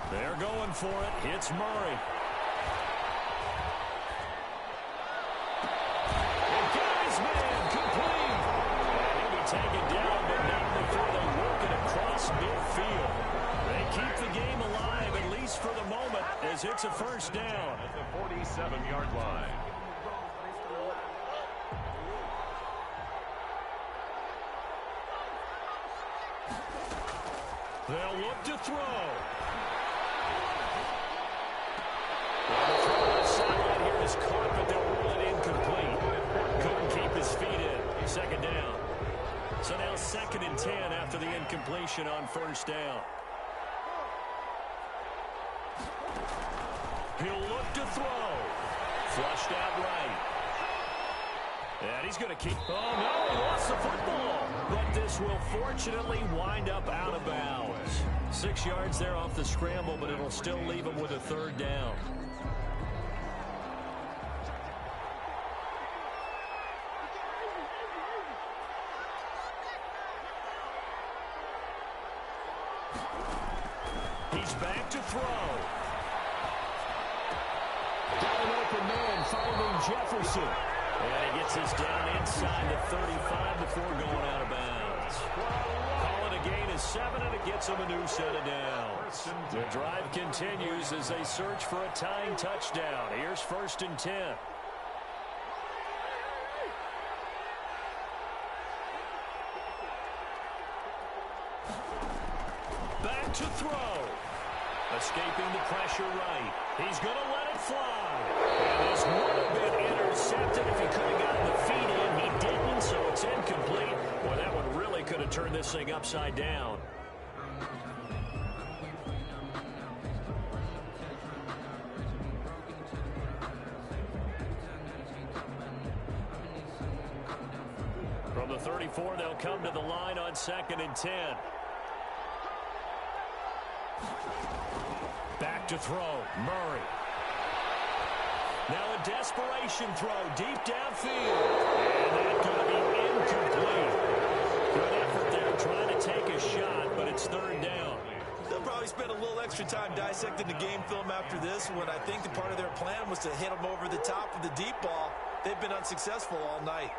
They're going for it. It's Murray. And got his man complete. And he'll be taken down, but not before they work it across midfield. They keep the game alive, at least for the moment, as it's a 1st down. At the 47-yard line. They'll look to throw. And the throw on the sideline here is caught, but they'll rule it incomplete. Couldn't keep his feet in. 2nd down. So now 2nd and 10 after the incompletion on 1st down. He'll look to throw. Flushed out right. And he's going to keep. Oh, no, he lost the football. But this will fortunately wind up out of bounds. 6 yards there off the scramble, but it'll still leave him with a 3rd down. He's back to throw. Got an open man following Jefferson. And he gets us down inside the 35 before going out of bounds. Call it a gain of 7, and it gets them a new set of downs. The drive continues as they search for a tying touchdown. Here's 1st and 10. Back to throw. Escaping the pressure right. He's going to let it fly. And this would have been intercepted if he could have gotten the feet in. He didn't, so it's incomplete. Boy, that one really could have turned this thing upside down. From the 34, they'll come to the line on 2nd and 10. Back to throw, Murray. Now a desperation throw deep downfield. And that's going to be incomplete. Good effort there trying to take a shot, but it's 3rd down. They'll probably spend a little extra time dissecting the game film after this when I think the part of their plan was to hit them over the top of the deep ball. They've been unsuccessful all night.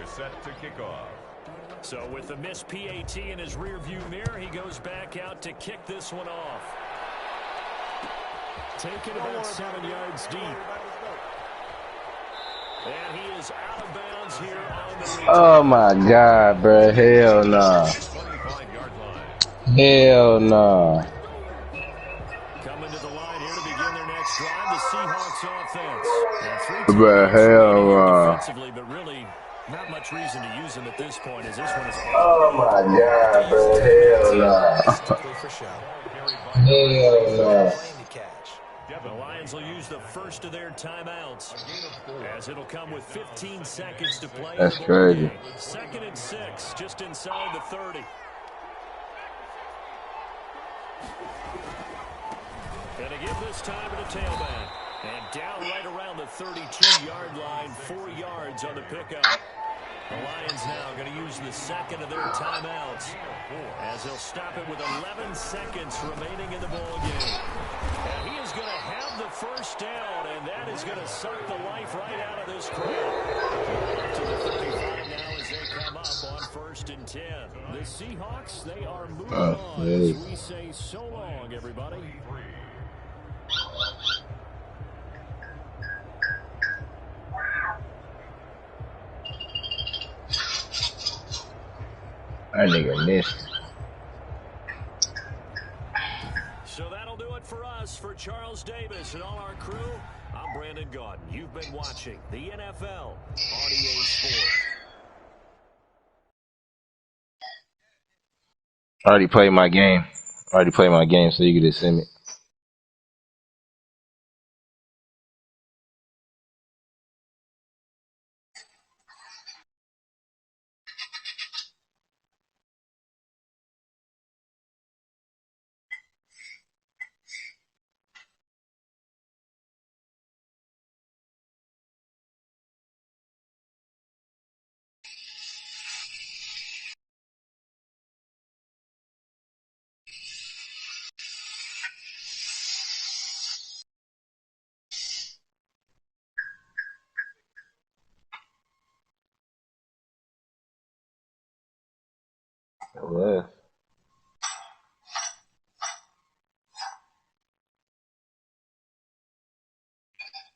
Set to kick off. So with the missed PAT in his rearview mirror, he goes back out to kick this one off. Taken about 7 yards deep. And he is out of bounds here on the return. Oh my God, bro. Hell nah. Hell nah. Coming to the line here to begin their next drive, the Seahawks offense. Bro, hell nah. Defensively, but really not much reason to use him at this point as this one is. Oh my God, bro. Hell nah. Hell nah. The Lions will use the first of their timeouts as it'll come with 15 seconds to play. That's crazy. 2nd and 6, just inside the 30. Gonna give this time to the tailback. And down right around the 32-yard line, 4 yards on the pickup. The Lions now going to use the second of their timeouts as they'll stop it with 11 seconds remaining in the ballgame. And he is going to have the first down, and that is going to suck the life right out of this crowd. To the 35 now as they come up on 1st and 10. The Seahawks, they are moving on as we say so long, everybody. That nigga missed. So that'll do it for us for Charles Davis and all our crew, I'm Brandon Gaudin. You've been watching the NFL on EA Sports. I already played my game. So you can just send it. Yeah.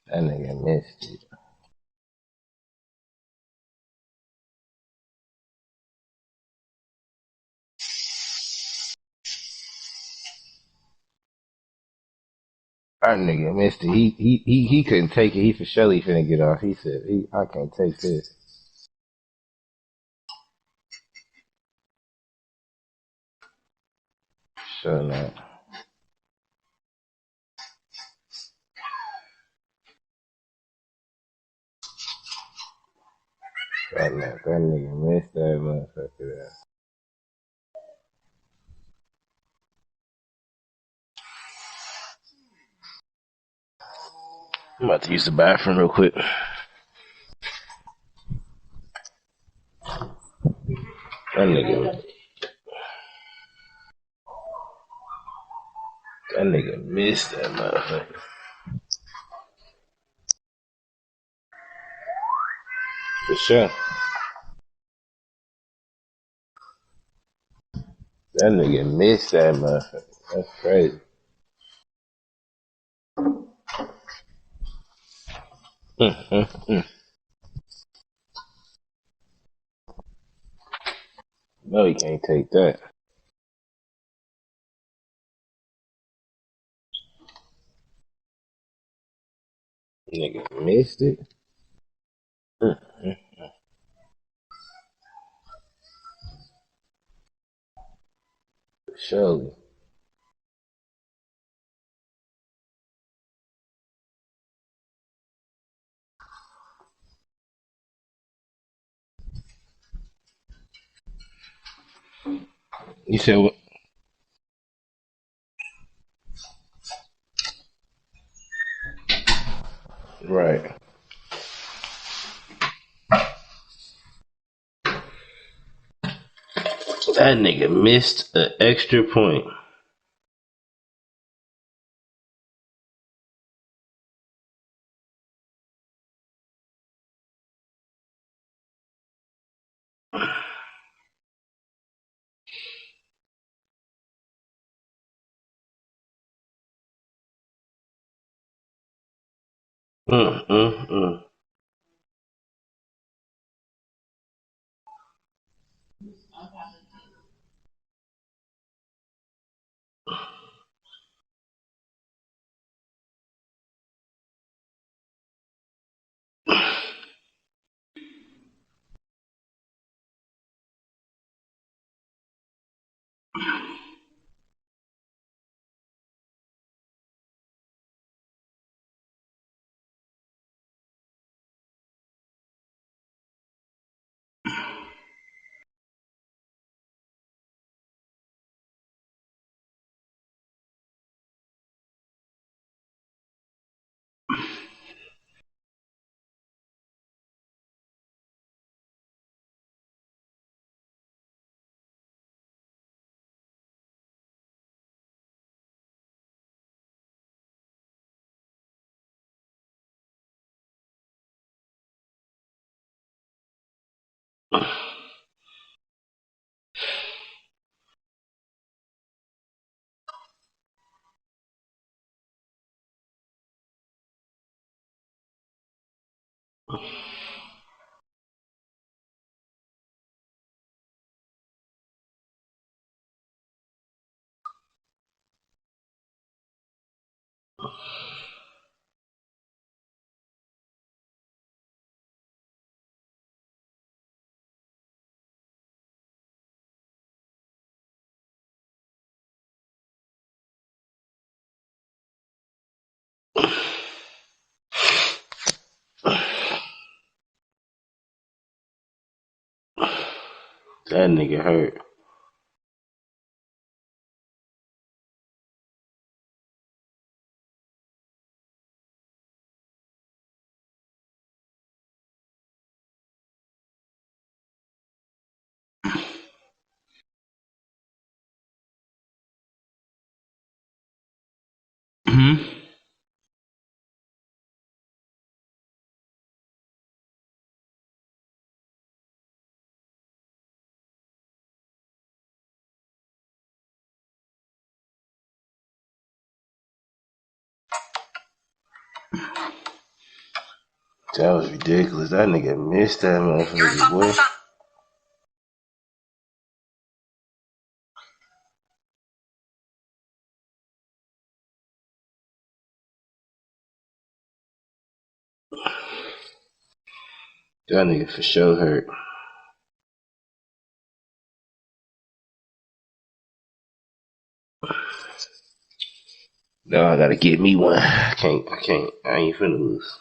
That nigga missed it. That nigga missed it. He couldn't take it. He for sure finna get off. He said, I can't take this. Sure not. That nigga missed that motherfucker there. I'm about to use the bathroom real quick. That nigga missed that motherfucker. For sure. That nigga missed that motherfucker. That's crazy. No, he can't take that. Nigga missed it. Surely. You said what? Right. That nigga missed an extra point. Mm, mm, mm. That nigga hurt. That was ridiculous. That nigga missed that motherfucker, boy. That nigga for sure hurt. No, I gotta get me one. I can't. I ain't finna lose.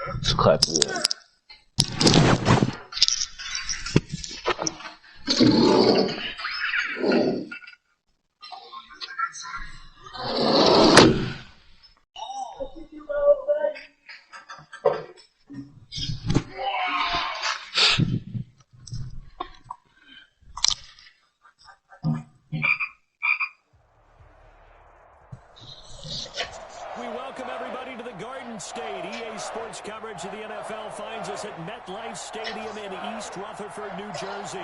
Let's clap it up. We welcome everybody to the Garden State. EA Sports coverage of the NFL finds us at MetLife Stadium in East Rutherford, New Jersey.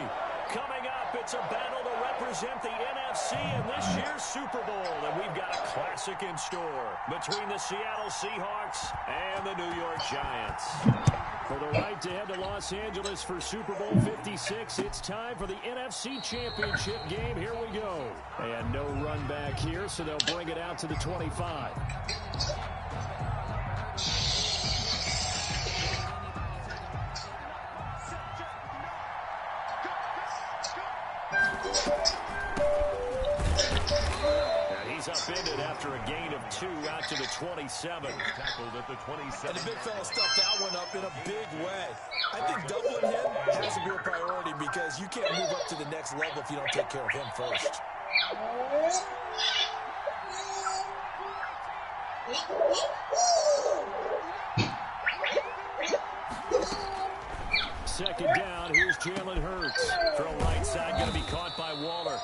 Coming up, it's a battle to represent the NFC in this year's Super Bowl. And we've got a classic in store between the Seattle Seahawks and the New York Giants. For the right to head to Los Angeles for Super Bowl 56, it's time for the NFC Championship game. Here we go. And no run back here, so they'll bring it out to the 25. He's upended after a gain of 2 out to the 27. Tackled at the 27. And the big fella stuffed that one up in a big way. I think doubling him has to be a priority because you can't move up to the next level if you don't take care of him first. Second down, here's Jalen Hurts. Throw right side, going to be caught by Waller.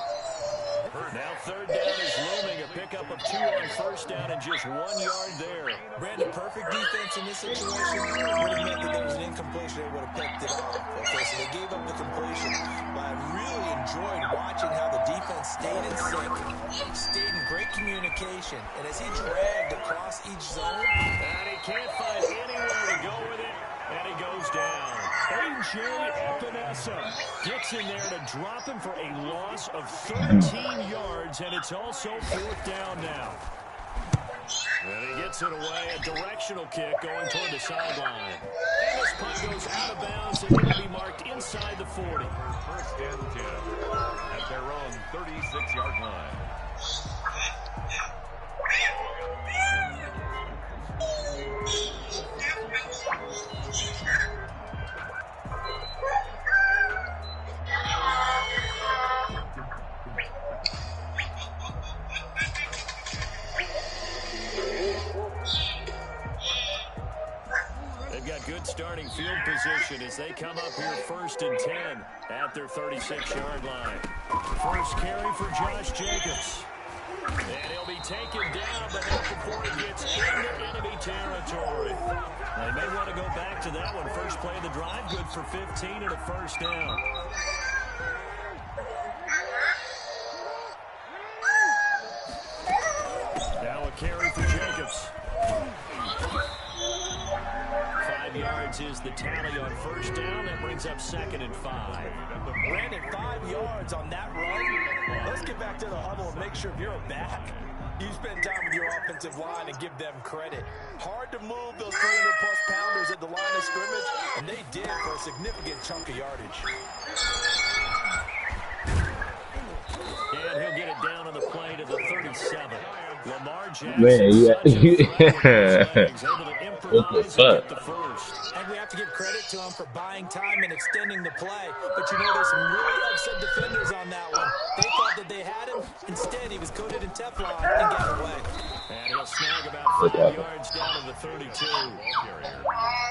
Now third down is looming, a pickup of 2 on first down and just 1 yard there. Brandon, perfect defense in this situation would have meant that there was an incompletion that would have picked it off. Okay, so they gave up the completion, but I really enjoyed watching how the defense stayed in sync, stayed in great communication, and as he dragged across each zone, And he can't find anywhere to go with it, and he goes down. A.J. Epinesa gets in there to drop him for a loss of 13 yards, and it's also 4th down now. And he gets it away, a directional kick going toward the sideline. And this punt goes out of bounds and will be marked inside the 40. First and 10 at their own 36-yard line. field position as they come up here 1st and 10 at their 36-yard line. First carry for Josh Jacobs. And he'll be taken down, but not before he gets into enemy territory. They may want to go back to that one. First play of the drive, good for 15 and a first down. Now a carry for Jacobs. 5 yards is the tally on first down. That brings up 2nd and 5. Brandon, 5 yards on that run. Let's get back to the huddle and make sure if you're a back, you spend time with your offensive line and give them credit. Hard to move those 300-plus pounders at the line of scrimmage, and they did for a significant chunk of yardage. And he'll get it down on the play to the 37. Lamar Jackson, Man, yeah. what the fuck? And we have to give credit to him for buying time and extending the play. But you know, there's some really upset defenders on that one. They thought that they had him. Instead, he was coated in Teflon and got away. And he'll snag about 5 yards down to the 32. I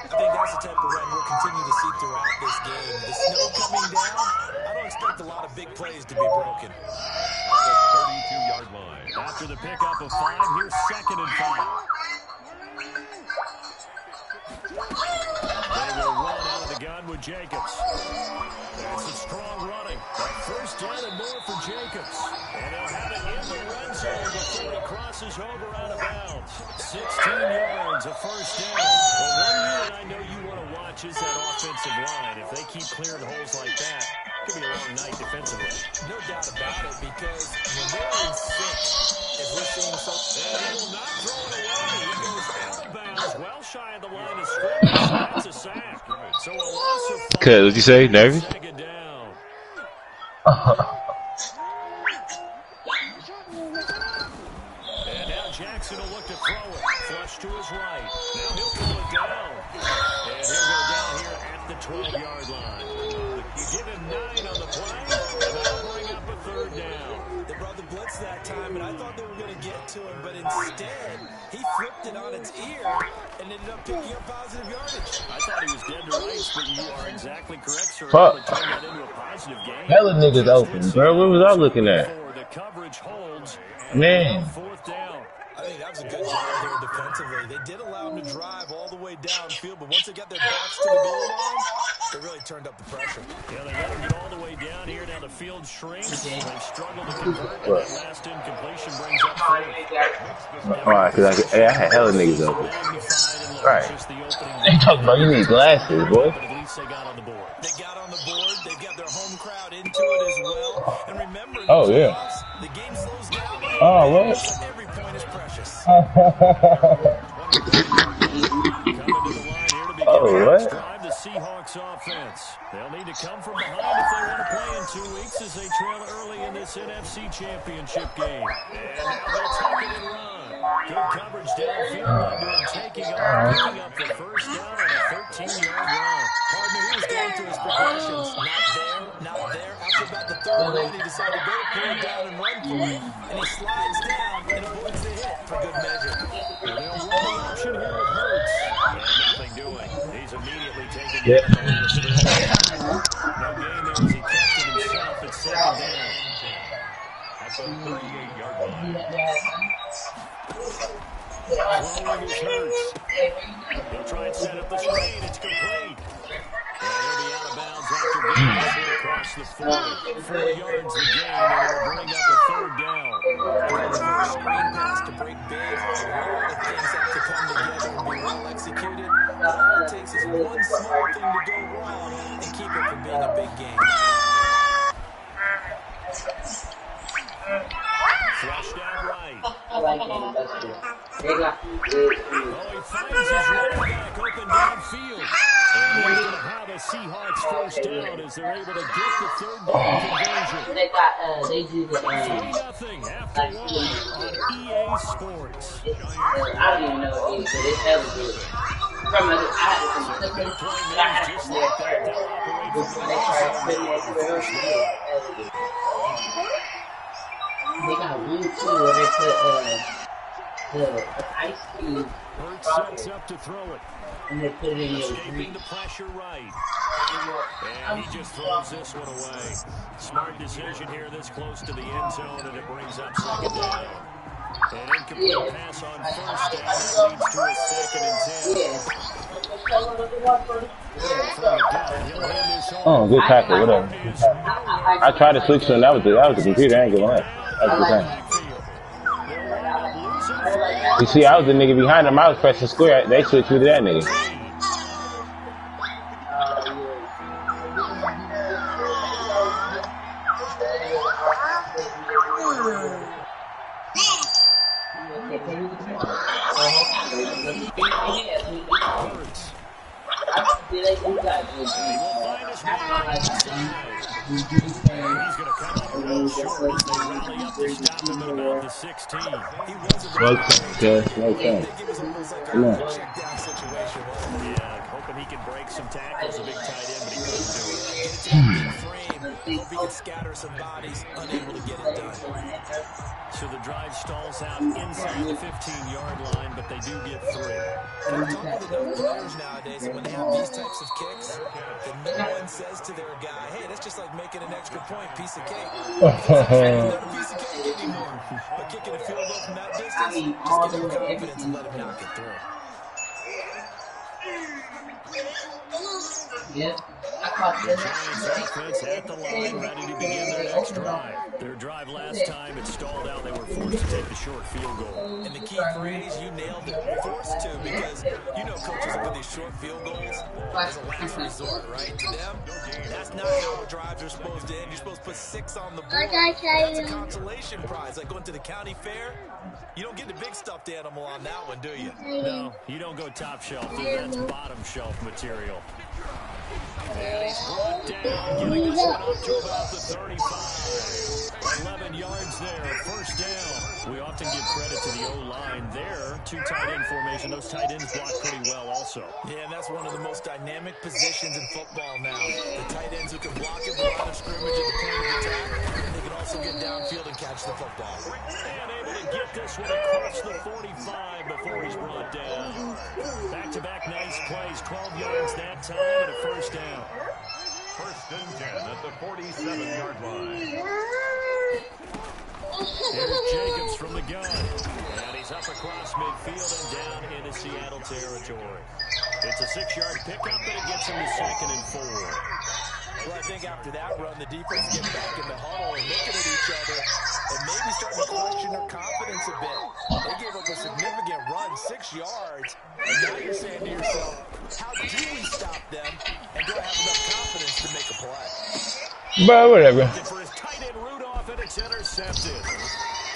think that's the type of run we'll continue to see throughout this game. The snow coming down, I don't expect a lot of big plays to be broken. The 32-yard line. After the pickup of 5, here's 2nd and 5. They will run out of the gun with Jacobs. That's a strong running. First down and more for Jacobs. And they'll have it in the red zone before he crosses over out of bounds. 16 yards, a first down. Well, one unit I know you want to watch is that offensive line. If they keep clearing holes like that, it's going to be a long night defensively. No doubt about it, because when they're in 6, if we're seeing something, and he will not throw it away. He goes out of bounds, well shy of the line of scrimmage. That's a sack. So a loss of 5. Cuz, what'd you say? Nervous? Second down. And now Jackson will look to throw it. Flush to his right. Now he'll pull it down. And he'll go down here at the 12-yard line. You give him 9 on the play, and that'll bring up a 3rd down. they brought the blitz that time, and I thought they were going to get to him, but instead, he flipped it on its ear and ended up picking up positive yardage. I thought he was dead to rights, but you are exactly correct, sir. Fuck. Turn that into a positive game. Hella niggas open, bro. What was I looking at? The coverage holds. Man. 4th down. I think that was a good job there defensively. They did allow him to drive all the way downfield, but once they got their backs to the goal line, they really turned up the pressure. Yeah, they let him get all the way down here. Now the field shrinks. They've struggled to convert, and that last incompletion brings up 4th. Alright, cause I had hella niggas open. Right. They talking about you need glasses, boy. But at least they got on the board. They got on the board. They've got their home crowd into it as well. And remember, Oh, yeah. the game slows down. Oh, what? Every point is precious. Oh, what? Drive the Seahawks offense. They'll need to come from behind if they want to play in 2 weeks as they trail early in this NFC Championship game. And now they'll take it and run. Good coverage downfield. Under him taking off, picking up the first down on a 13-yard run. Hardman, he was going through his progressions. Not there. After about the 3rd run, he decided to pull it down and run for it. And he slides down and avoids the hit for good measure. They'll run the option here with Hurts. And nothing doing. He's immediately taken down the line of scrimmage. No gain there as he kept it himself at 2nd down. At the 38-yard line. Throwing is Hurts. He'll try and set up the screen. It's complete. And he'll be out of bounds after getting this across the 40. 4 yards the gain, and it'll bring up a 3rd down. Reverse screen pass to break big. A lot of things have to come together and be well executed. All it takes is one small thing to go wrong and keep it from being a big game. Flushed out right. I like it. That's good. Oh, he finds his running back open downfield. And he's going to have a Seahawks first down as they're able to get the 3rd down conversion. They do the 3-0 after 1 on EA Sports. I don't even know what it is, but it's hella good. From I had some clippers. I had Just like that, they'll operate from the first down. They got one too where they put The ice cream. Hurts sets up to throw it. And they put it in your Escaping the pressure right. And he just throws this one away. Smart decision here this close to the end zone, and it brings up second down. An incomplete pass on first down that leads to a second and 10. Oh, good tackle, whatever. I tried to switch to him. That was the computer. I ain't gonna lie. That was the thing. You see, I was the nigga behind him. I was pressing square. They switched me to that nigga. He's going to come up real short as they rally up to stop him at about the 16. He wasn't Slow time. Come on. Yeah, hoping he can break some tackles, a big tight end, but he couldn't do it. Hope he can scatter some bodies, unable to get it done. So the drive stalls out inside the 15-yard line, but they do get 3. And we're talking to the players nowadays, and when they have these types of kicks, then no one says to their guy, hey, that's just like making an extra point, piece of cake. It's not a piece of cake anymore. But kicking a field goal from that distance, just give him confidence and let him knock it through. Yeah. The Giants offense at the line, ready to begin their next drive. Their drive last time, it stalled out. They were forced to take the short field goal. And the key phrase, you nailed it, forced to, because you know coaches with these short field goals as a last resort, right? To them, that's not how drives are supposed to end. You're supposed to put 6 on the board. That's a consolation prize, like going to the county fair. You don't get the big stuffed animal on that one, do you? No, you don't go top shelf. That's bottom shelf material. And he's brought down, getting this one up to about the 35. 11 yards there, first down. We often give credit to the O-line there. 2 tight end formation. Those tight ends block pretty well also. Yeah, and that's one of the most dynamic positions in football now. The tight ends who can block at the line of scrimmage at the point of attack, and they can also get downfield and catch the football. And able to get this one across the 45 before he's brought down. Back-to-back nice plays. 12 yards that time and a first down. First and 10 at the 47-yard line. Here's Jacobs from the gun. And he's up across midfield and down into Seattle territory. It's a 6-yard pickup, and it gets him to 2nd and 4. Well, I think after that run, the defense get back in the huddle and looking at each other and maybe starting to question their confidence a bit. They gave up a significant run, 6 yards, and now you're saying to yourself, how do we stop them, and do I have enough confidence to make a play? But whatever. For his tight end Rudolph, and it's intercepted.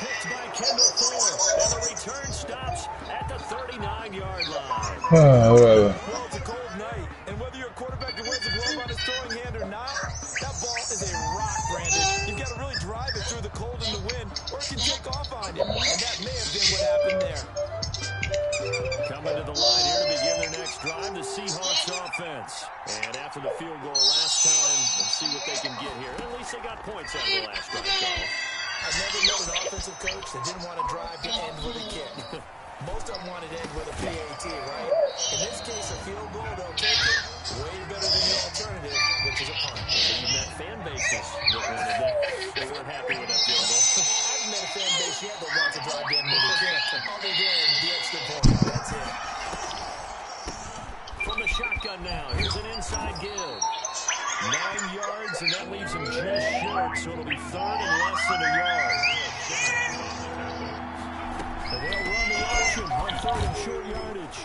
Picked by Kendall Thorne, and the return stops at the 39-yard line. Whatever. Well, it's a cold night, and whether you're a quarterback who wears a glove on his throwing hand or not, that ball is a rock, Brandon. You've got to really drive it through the cold and the wind, or it can take off on you, and that may have been what happened there. Coming to the line here to begin their next drive, the Seahawks offense. And after the field goal last time, let's see what they can get here. At least they got points out of the last drive, Charles. I've never known an offensive coach that didn't want to drive to end with a kick. Most of them wanted to end with a PAT, right? In this case, a field goal, they'll take it way better than the alternative, which is a punt. You've met fan bases that wanted that. They weren't happy with that field goal. I haven't met a fan base yet that wants to drive to end with a kick, other than the extra point. That's it. From the shotgun now, here's an inside give. 9 yards, and that leaves him just short, so it'll be 3rd and less than a yard. And they'll run the option on 3rd and short yardage.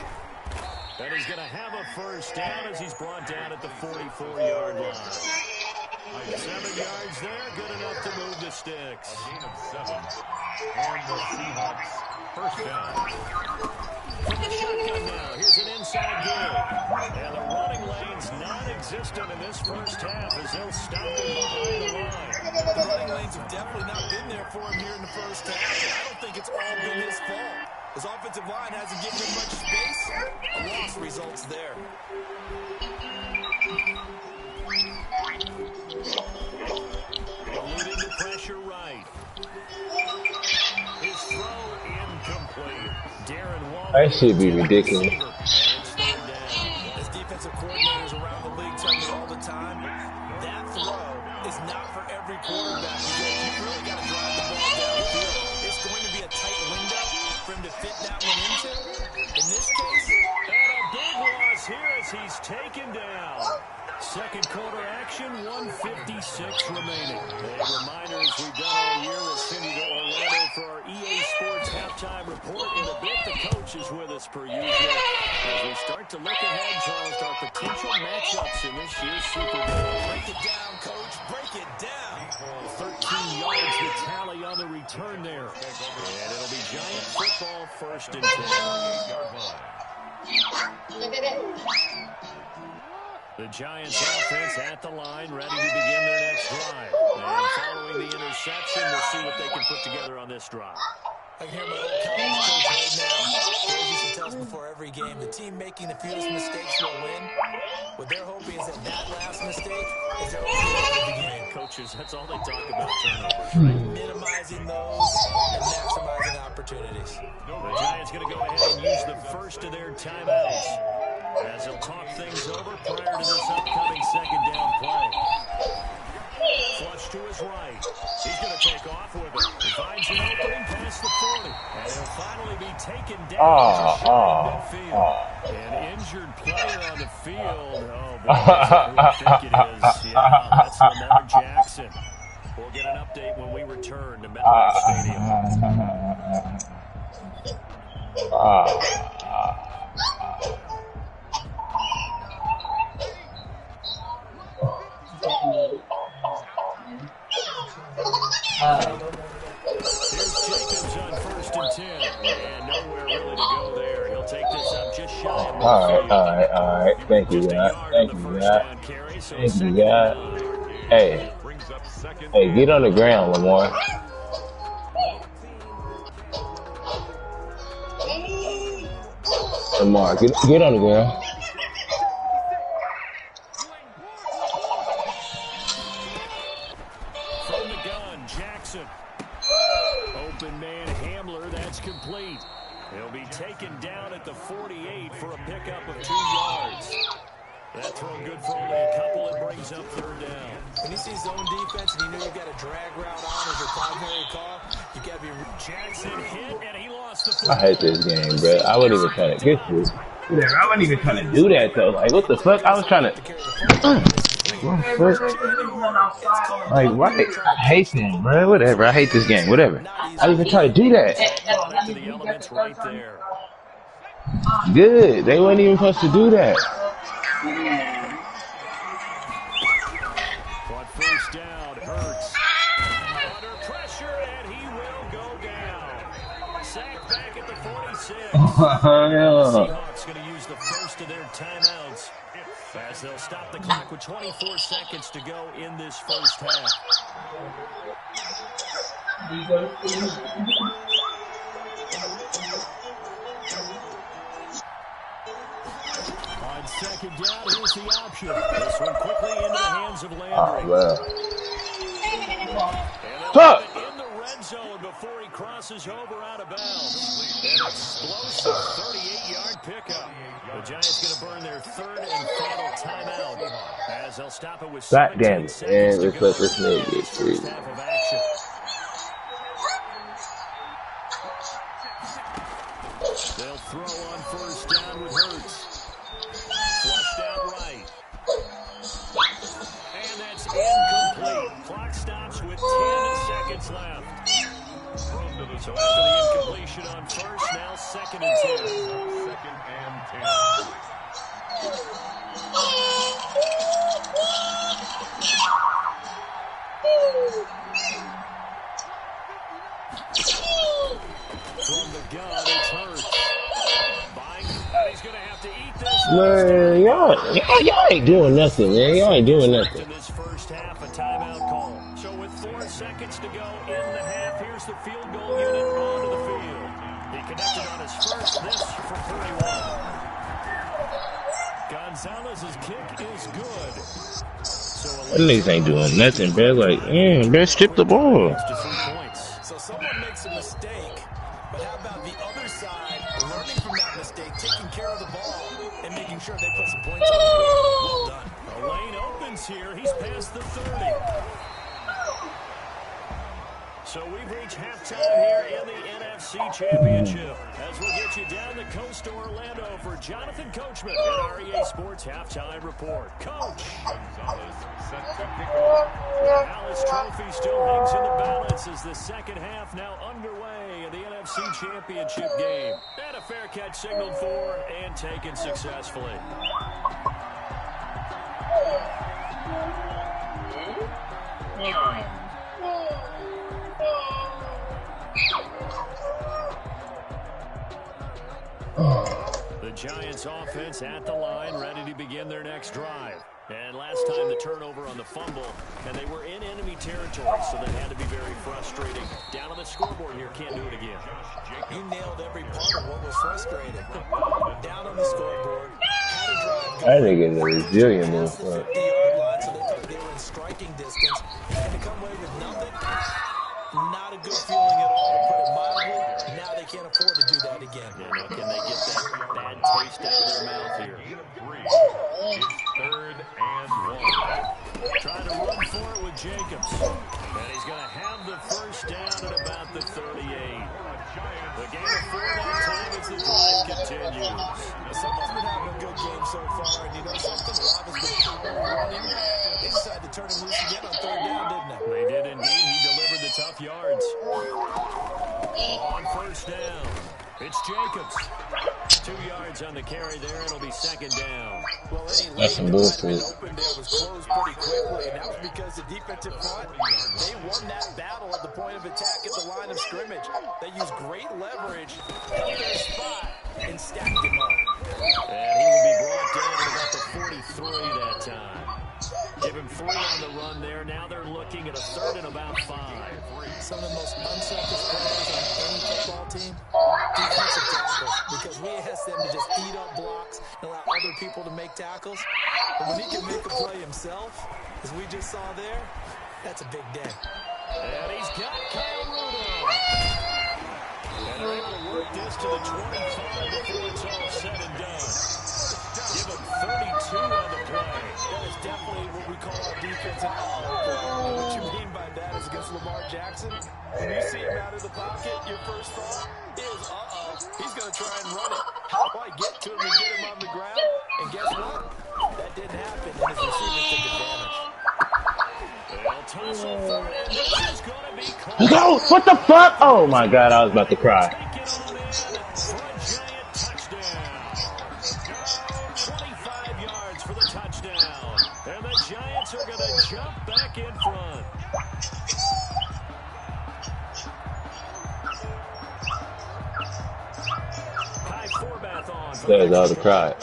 And he's going to have a first down as he's brought down at the 44-yard line. 7 yards there, good enough to move the sticks. A gain of 7. And the Seahawks first down. From the shotgun now, here's an inside give. And the running lane's non-existent in this first half as they'll stop him behind the line. The running lanes have definitely not been there for him here in the first half. I don't think it's all been his fault. His offensive line hasn't given him much space. A loss results there. Eluding the pressure right. His throw incomplete. That should be ridiculous. As defensive coordinators around the league tell me all the time, that throw is not for every quarterback because you really got to drive the ball downfield. It's going to be a tight window for him to fit that one into. In this case, And a big loss here as he's taken down. Second quarter action, 1:56 remaining. A reminder, as we've done all year, we'll send you to Orlando for our EA Sports halftime report. In a bit, the coach is with us per usual. As we start to look ahead, Charles, to our potential matchups in this year's Super Bowl. break it down, coach. Break it down. 13 yards the tally on the return there. And it'll be Giant football, 1st and 10. The Giants offense at the line, ready to begin their next drive. And following the interception, we'll see what they can put together on this drive. I can hear my old college coach right now. He used to tell us before every game, the team making the fewest mistakes will win. What they're hoping is that last mistake is their only win of the game. Coaches, that's all they talk about, turnovers, right? Minimizing those and maximizing opportunities. The Giants going to go ahead and use the first of their timeouts as they'll talk things over prior to this upcoming second down play. Flush to his right. He's going to take off with it. He finds an opening past the 40. And he'll finally be taken down midfield. An injured player on the field. Oh, boy, that's who I think it is. Yeah, that's Lamar Jackson. We'll get an update when we return to MetLife Stadium. Here's Jacobs on 1st and 10. And nowhere really to go there. He'll take this up just shy of All right. Thank you, God. Thank you, God. Hey, get on the ground, Lamar. Lamar, get on the ground. From the gun, Jackson. Open man Hamler, that's complete. He'll be taken down at the 48 for a pickup of 2 yards. That throw good for only a couple. It brings up 3rd down. When you see zone defense and you know you've got a drag route on as your primary call, you got to be... Jackson hit, and he lost the... I hate this game, bro. I wasn't even trying to get this. Whatever. I wasn't even trying to do that, though. Like, what the fuck? I was trying to... Like, why? I hate them, bro. Whatever. I hate this game. Whatever. I didn't even try to do that. The elements right there. Good. They weren't even supposed to do that. But 1st down, Hurts. Under pressure, and he will go down. Sacked back at the 46. Seahawks going to use the first of their timeouts as they'll stop the clock with 24 seconds to go in this first half. On 2nd down, here's the option. This one quickly into the hands of Landry. Oh, wow. And in the red zone before he crosses over out of bounds. An explosive 38-yard pickup. The Giants going to burn their 3rd and final timeout as they'll stop it with 17 seconds and to let's go let this man get first free. half of action. They'll throw on 1st down with Hurts. Flushed out right. And that's incomplete. Clock stops with 10 seconds left. So after the incompletion on 1st, now 2nd and 10. 2nd and 10. From the gun, it's Hurts. He's going to have to eat this. Man, y'all ain't doing nothing, man. Y'all ain't doing nothing. In this first half, a timeout call. So with 4 seconds to go in the half, here's the field goal unit onto the field. He connected on his first, this from 31. Gonzalez's kick is good. So Them niggas ain't doing nothing, bro. Like, bro, strip the ball. So someone makes a mistake, But how about the other side, learning from that mistake, taking care of the ball, and making sure they put some points on the board? Well done. A lane opens here. He's past the 30. So we've reached halftime here in the NFC Championship. As we'll get you down the coast to Orlando for Jonathan Coachman at REA Sports Halftime Report. Coach. Gonzalez set to kick off. The Alice Trophy still hangs in the balance as the second half now underway in the NFC Championship game. And a fair catch signaled for and taken successfully. The Giants offense at the line, ready to begin their next drive. And last time the turnover on the fumble, and they were in enemy territory, so that had to be very frustrating. Down on the scoreboard here, can't do it again. You nailed every part of what was frustrating. Down on the scoreboard, had a drive. I didn't get the resilient move. Past the 50-yard line, so they were in striking distance, and to come away with nothing, not a good feeling at all, to put it mildly. Now they can't afford to do that again. Yeah, now can they get that bad taste out of their mouth here? It's 3rd and 1. Trying to run for it with Jacobs. And he's going to have the first down at about the 38. The game of 4 that time as the drive continues. Someone's been having a good game so far, and you know something? Rob has been running. They decided to turn him loose again on 3rd down, didn't they? They did indeed. He delivered the tough yards. On first down, it's Jacobs. 2 yards on the carry there. It'll be 2nd down. Well, any That's some lane that might have been bullshit. open there was closed pretty quickly, and that was because the defensive front, they won that battle at the point of attack at the line of scrimmage. They used great leverage, held their spot, and stacked him up. And he will be brought down at about the 43 that time. Give him 3 on the run there. Now they're looking at a 3rd and about 5. Some of the most unselfish players on any football team, defensive tackles, because we ask them to just eat up blocks and allow other people to make tackles. But when he can make a play himself, as we just saw there, that's a big day. And he's got Kyle Rudolph. And they're able to work this to the 25 before it's all said and done. Give him 32 on the play. That is definitely what we call our defense an uh-oh play. What you mean by that is against Lamar Jackson, when you see him out of the pocket, your first thought is, uh-oh, he's going to try and run it. How do I get to him and get him on the ground? And guess what? That didn't happen, and his receivers took advantage. They'll tussle for it, and this is going to be close. Let's go! What the fuck? Oh my god, I was about to cry. Take it on in for a giant touchdown. 25 yards for the touchdown. And the Giants are going to jump back in front. Kai Forbath on. That was all the cry.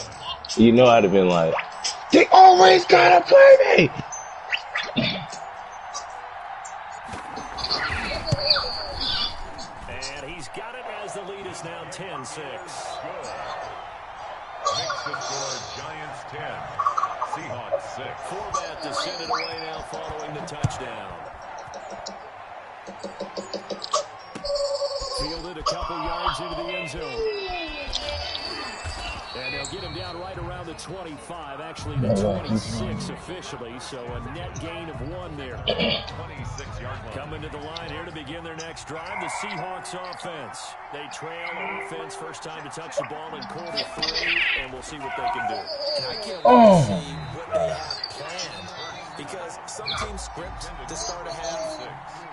You know I'd have been like, they always gotta play me! And he's got it as the lead is now 10-6. Makes the score Giants 10, Seahawks 6. Forbath to send it away now following the touchdown. Fielded a couple yards into the end zone. And they'll get him down right around the 25, actually the 26 officially, so a net gain of 1 there. 26-yard line. Coming to the line here to begin their next drive, the Seahawks offense. They trail offense, first time to touch the ball in quarter 3, and we'll see what they can do. And I can't wait to see what they have planned, because some teams script to start a half,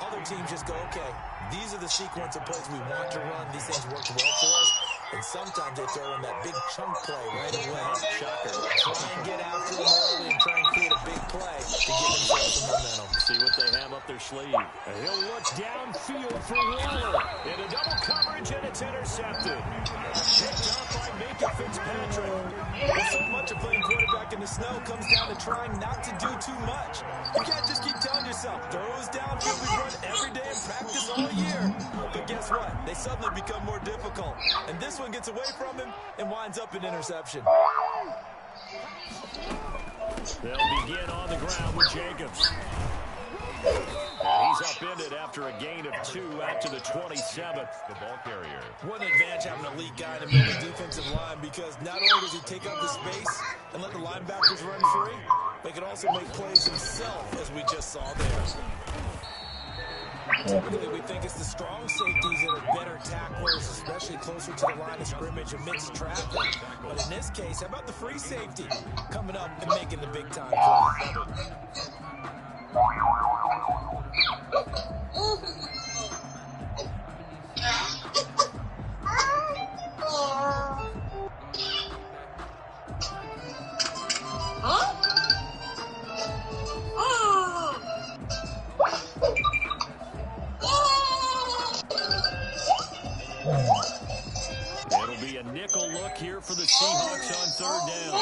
other teams just go, okay, these are the sequence of plays we want to run, these things work well for us. And sometimes they throw in that big chunk play right away. Shocker. Try and get after them early and try and create a big play to give themselves some momentum. See what they have up their sleeve. And he'll look downfield for Waller. Into double coverage, and it's intercepted. Picked up by Minka Fitzpatrick. Well, so much of playing quarterback in the snow comes down to trying not to do too much. You can't just keep telling yourself, throws downfield we run every day in practice all year. But guess what? They suddenly become more difficult. And this one gets away from him and winds up an interception. They'll begin on the ground with Jacobs. And he's is upended after a gain of 2 out to the 27th. The ball carrier. What an advantage having an elite guy in the middle of the defensive line, because not only does he take up the space and let the linebackers run free, but he can also make plays himself, as we just saw there. Typically, we think it's the strong safeties that are better tacklers, especially closer to the line of scrimmage amidst traffic. But in this case, how about the free safety coming up and making the big-time play? It'll be a nickel look here for the Seahawks on third down.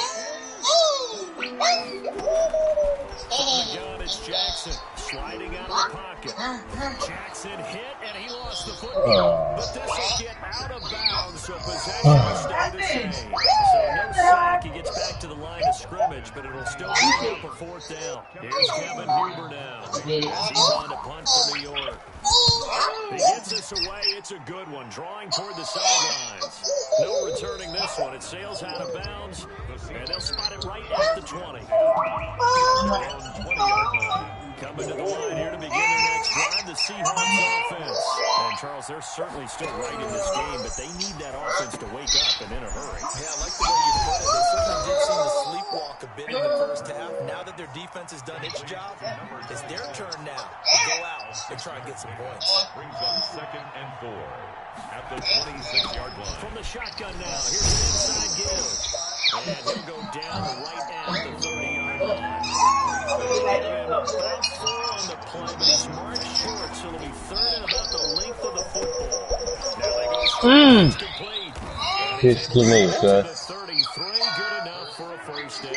From the gun, it's Jackson sliding out of the pocket. Jackson hit, and he lost the football. But this will get out of bounds, so possession will stay the same. So no sack. He gets back to the line of scrimmage, but it'll still be up a fourth down. Here's Kevin Huber now. As he's on to punt for New York. He gets this away. It's a good one. Drawing toward the sidelines. No returning this one. It sails out of bounds, and they'll spot it right at the 20. 20-yard line. Coming to the line here to begin their next drive, the Seahawks offense. And, Charles, they're certainly still right in this game, but they need that offense to wake up and in a hurry. Yeah, I like the way you put it. They certainly did seem to sleepwalk a bit in the first half. Now that their defense has done its job, it's their turn now to go out and try and get some points. Brings up 2nd and 4 at the 26-yard line. From the shotgun now, here's an inside give. And he'll go down right at the 30-yard line. About 4 on the play, but he's marked short, so it'll be third and about the length of the football. Now they go straight, complete. Pitch to me, sir. 33, good enough for a first down.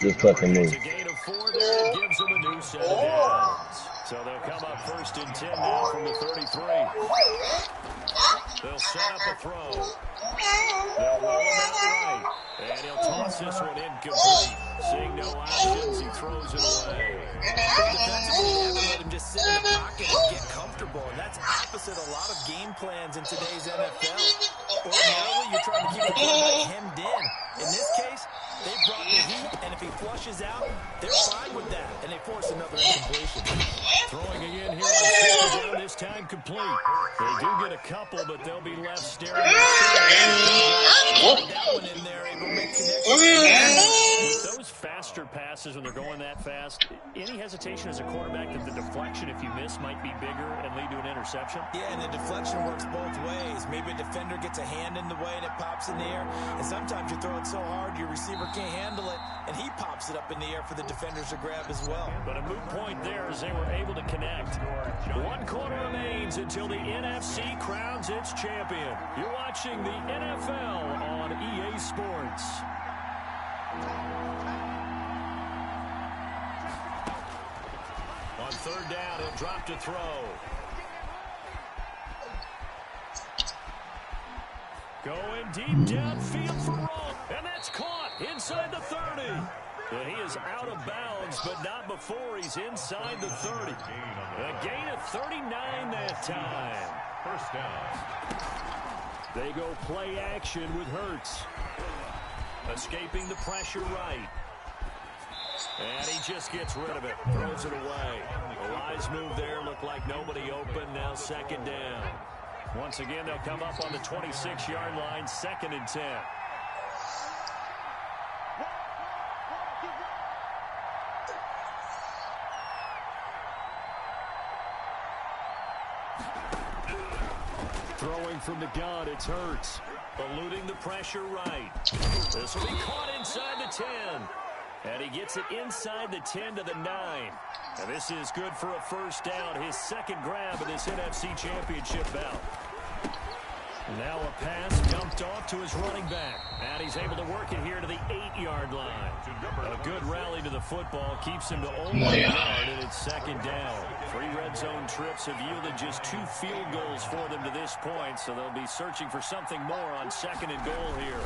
Just fucking me. It's a gain of 4 there, and gives them a new set of downs. So they'll come up 1st and 10 now from the 33. They'll set up a throw. They'll roll him out right. And he'll toss this one incomplete. Seeing no options, he throws it away. Defensively, they haven't let him just sit in the pocket and get comfortable. And that's opposite a lot of game plans in today's NFL. Ordinarily, you're trying to keep the quarterback hemmed in. In this case, they brought the heat, and if he flushes out, they're fine with that. And they force another incompletion. Throwing again here on 2nd down, this time complete. They do get a couple, but they'll be left staring at that one in there, able to make connections. With those faster passes when they're going that fast, any hesitation as a quarterback that the deflection, if you miss, might be bigger and lead to an interception? Yeah, and the deflection works both ways. Maybe a defender gets a hand in the way and it pops in the air, and sometimes you throw it so hard your receiver can't handle it, and he pops it up in the air for the defenders to grab as well. But a moot point there as they were able to connect. 1 quarter remains until the NFC crowns its champion. You're watching the NFL on EA Sports. On 3rd down, he'll drop to throw. Going deep downfield for Roll. And that's caught inside the 30. And he is out of bounds, but not before he's inside the 30. A gain of 39 that time. 1st down. They go play action with Hurts. Escaping the pressure right. And he just gets rid of it. Throws it away. A wise move there. Looked like nobody open. Now 2nd down. Once again, they'll come up on the 26-yard line. 2nd and 10. Throwing from the gun, it's Hurts. Eluding the pressure right. This will be caught inside the 10. And he gets it inside the 10 to the 9. And this is good for a first down. His 2nd grab of this NFC Championship bout. Now a pass dumped off to his running back. And he's able to work it here to the 8-yard line. A good rally to the football keeps him to only a yard, and it's 2nd down. 3 red zone trips have yielded just 2 field goals for them to this point, so they'll be searching for something more on 2nd and goal here.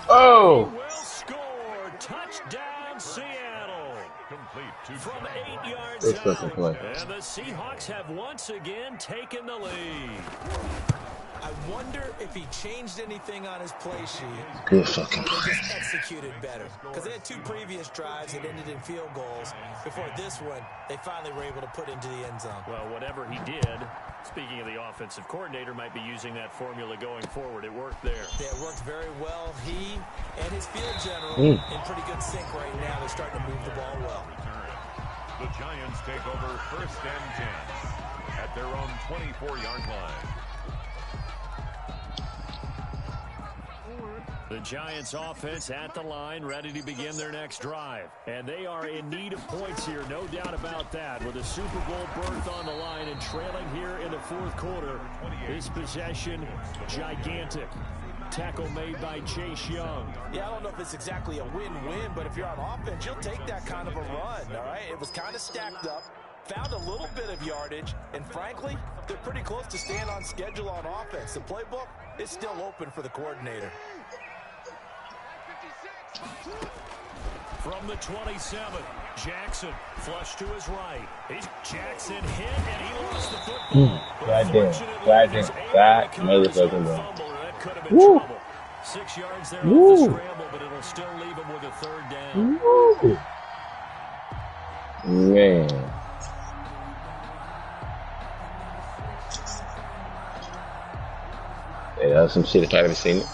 Oh! Well scored. Touchdown, Seattle. incomplete. From 8 yards This fucking out. play. And the Seahawks have once again taken the lead. I wonder if he changed anything on his play sheet. Good fucking They play. just executed better. Because they had 2 previous drives that ended in field goals. Before this one, they finally were able to put into the end zone. Well, whatever he did, speaking of the offensive coordinator, might be using that formula going forward. It worked there. Yeah, it worked very well. He and his field general in pretty good sync right now. They're starting to move the ball well. The Giants take over 1st and 10 at their own 24-yard line. The Giants offense at the line, ready to begin their next drive. And they are in need of points here, no doubt about that. With a Super Bowl berth on the line and trailing here in the 4th quarter. This possession, gigantic. Tackle made by Chase Young. Yeah, I don't know if it's exactly a win-win, but if you're on offense, you'll take that kind of a run, all right? It was kind of stacked up, found a little bit of yardage, and frankly, they're pretty close to staying on schedule on offense. The playbook is still open for the coordinator. From the 27, Jackson flush to his right. Jackson hit, and he lost the football. God motherfucking That could have been trouble. 6 yards there off the scramble, but it'll still leave him with a 3rd down. Man. Yeah, that was some shit if I ever seen it.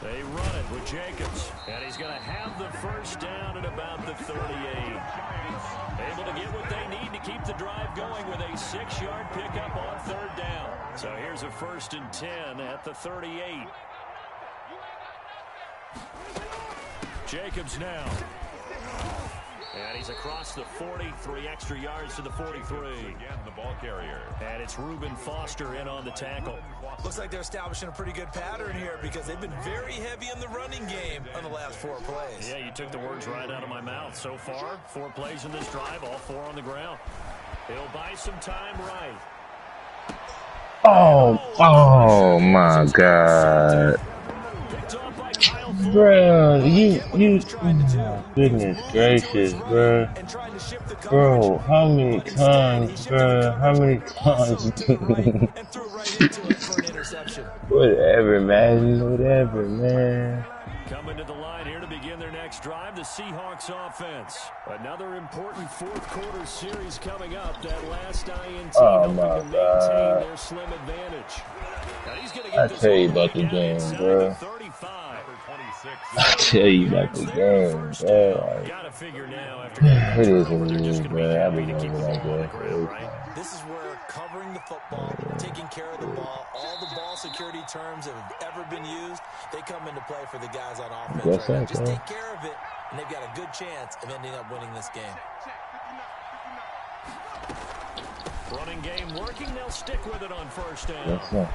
They run it with Jacobs, and he's going to have the 1st down at about the 38. Able to get what they need to keep the drive going with a 6-yard pickup on 3rd down. So here's a 1st and 10 at the 38. Jacobs now. And he's across the 40, 3 extra yards to the 43. Again, the ball carrier. And it's Reuben Foster in on the tackle. Looks like they're establishing a pretty good pattern here because they've been very heavy in the running game on the last 4 plays. Yeah, you took the words right out of my mouth. So far, 4 plays in this drive, all 4 on the ground. He'll buy some time right. Oh my God. Bro, goodness gracious, bro. Bro, how many times, bro? How many times? Whatever, man. Coming to the line here to begin their next drive, the Seahawks offense. Another important 4th quarter series coming up. That last INT helping to maintain their slim advantage. Now he's gonna get I tell you about the game, bro. I tell you about the game, bro. Gotta figure now after It is what it is, bro. I've been doing it like that. This is where covering the football, taking care of the ball, all the ball security terms that have ever been used, they come into play for the guys on offense right now. Just take care of it, and they've got a good chance of ending up winning this game. Running game working, they'll stick with it on 1st down. Yes, sir.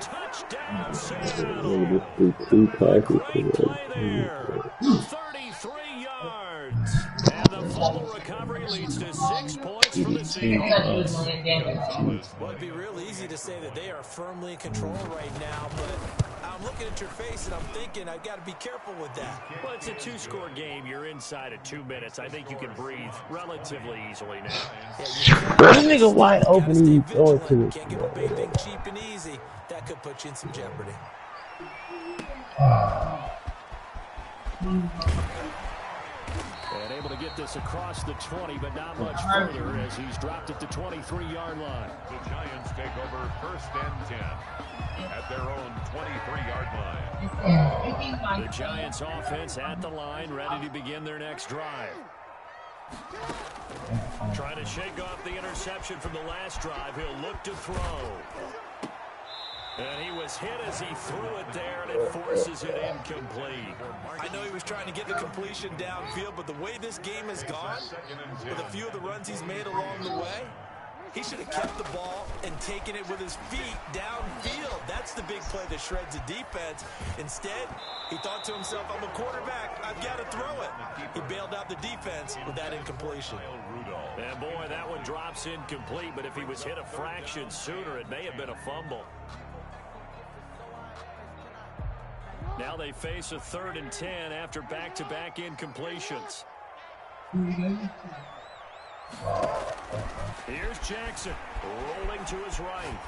Touchdown, Seattle. Great play there. 33 yards. And the fumble recovery leads to 6 points for the Seahawks. Well, it'd be real easy to say that they are firmly in control right now, but I'm looking at your face and I'm thinking I've got to be careful with that. Well, it's a 2-score game. You're inside of 2 minutes. I think you can breathe relatively easily now. This nigga wide open and you throw it to Can't give up anything cheap and easy. That could put you in some jeopardy. And able to get this across the 20, but not much further as he's dropped at the 23-yard line. The Giants take over 1st and 10 at their own 23-yard line. The Giants offense at the line, ready to begin their next drive. Trying to shake off the interception from the last drive. He'll look to throw. And he was hit as he threw it there, and it forces it incomplete. I know he was trying to get the completion downfield, but the way this game has gone, with a few of the runs he's made along the way, He should have kept the ball and taken it with his feet downfield. That's the big play that shreds the defense. Instead, he thought to himself, I'm a quarterback. I've got to throw it. He bailed out the defense with that incompletion. And boy, that one drops incomplete, but if he was hit a fraction sooner, it may have been a fumble. Now they face a 3rd and 10 after back-to-back incompletions. Here's Jackson, rolling to his right.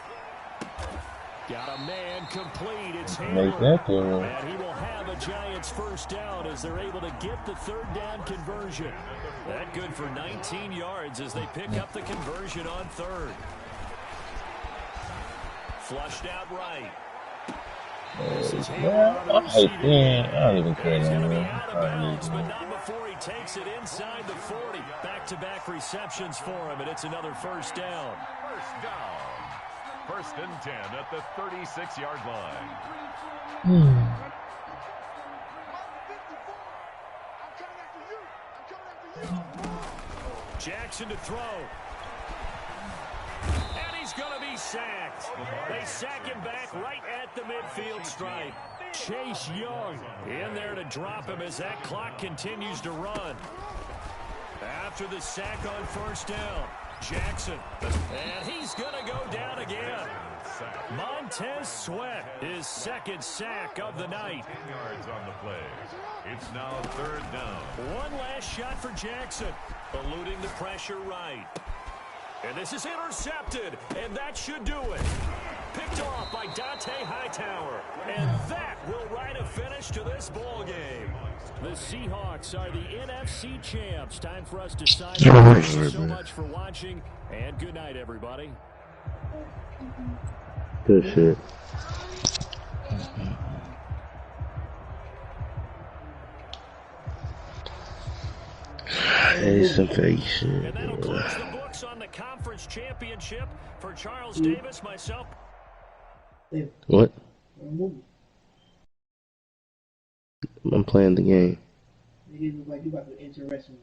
Got a man complete. It's Hamler. And he will have a Giants first down as they're able to get the 3rd down conversion. That good for 19 yards as they pick up the conversion on 3rd. Flushed out right. I don't even care anymore. But not before he takes it inside the 40. Back-to-back receptions for him, and it's another first down. First down. 1st and 10 at the 36-yard line. Jackson to throw. And he's going to be sacked. They sack him back right at the midfield stripe. Chase Young in there to drop him as that clock continues to run. After the sack on 1st down, Jackson. And he's going to go down again. Montez Sweat, his 2nd sack of the night. 10 yards on the play. It's now 3rd down. One last shot for Jackson. Eluding the pressure right. And this is intercepted, and that should do it. Picked off by Dante Hightower, and that will write a finish to this ball game. The Seahawks are the NFC champs. Time for us to sign off. Thank you so much for watching, and good night, everybody. Good shit. That is some fake shit. And that'll close the books on the conference championship for Charles Davis, myself. What? I'm playing the game. It looks like you about to enter wrestling.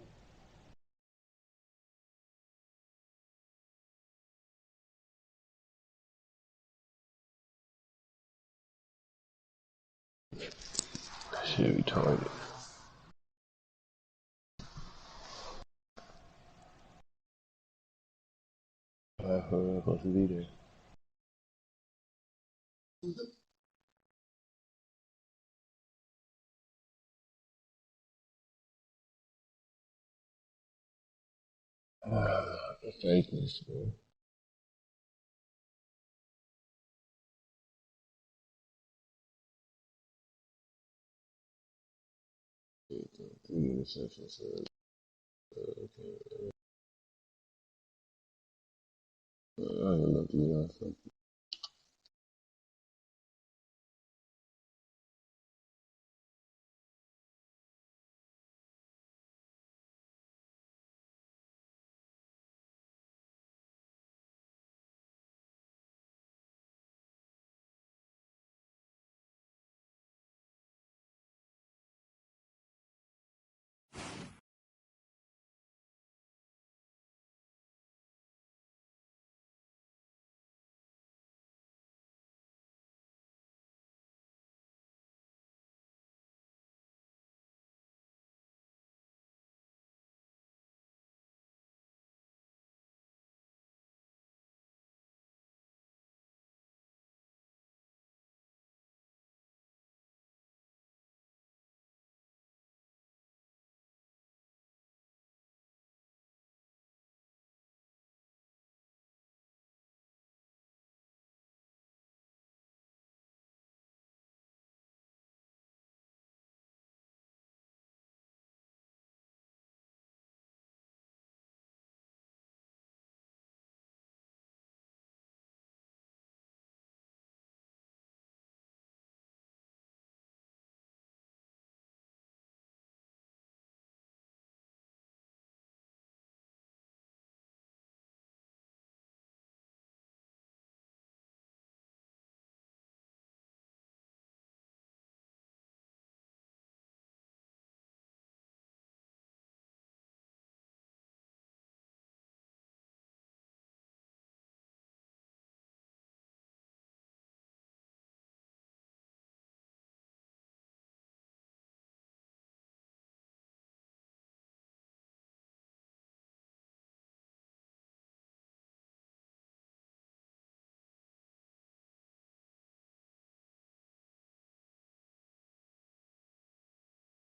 Shit retarded. I'm supposed to be there. The fakeness, bro. Three interceptions. Okay. I don't know if you know something.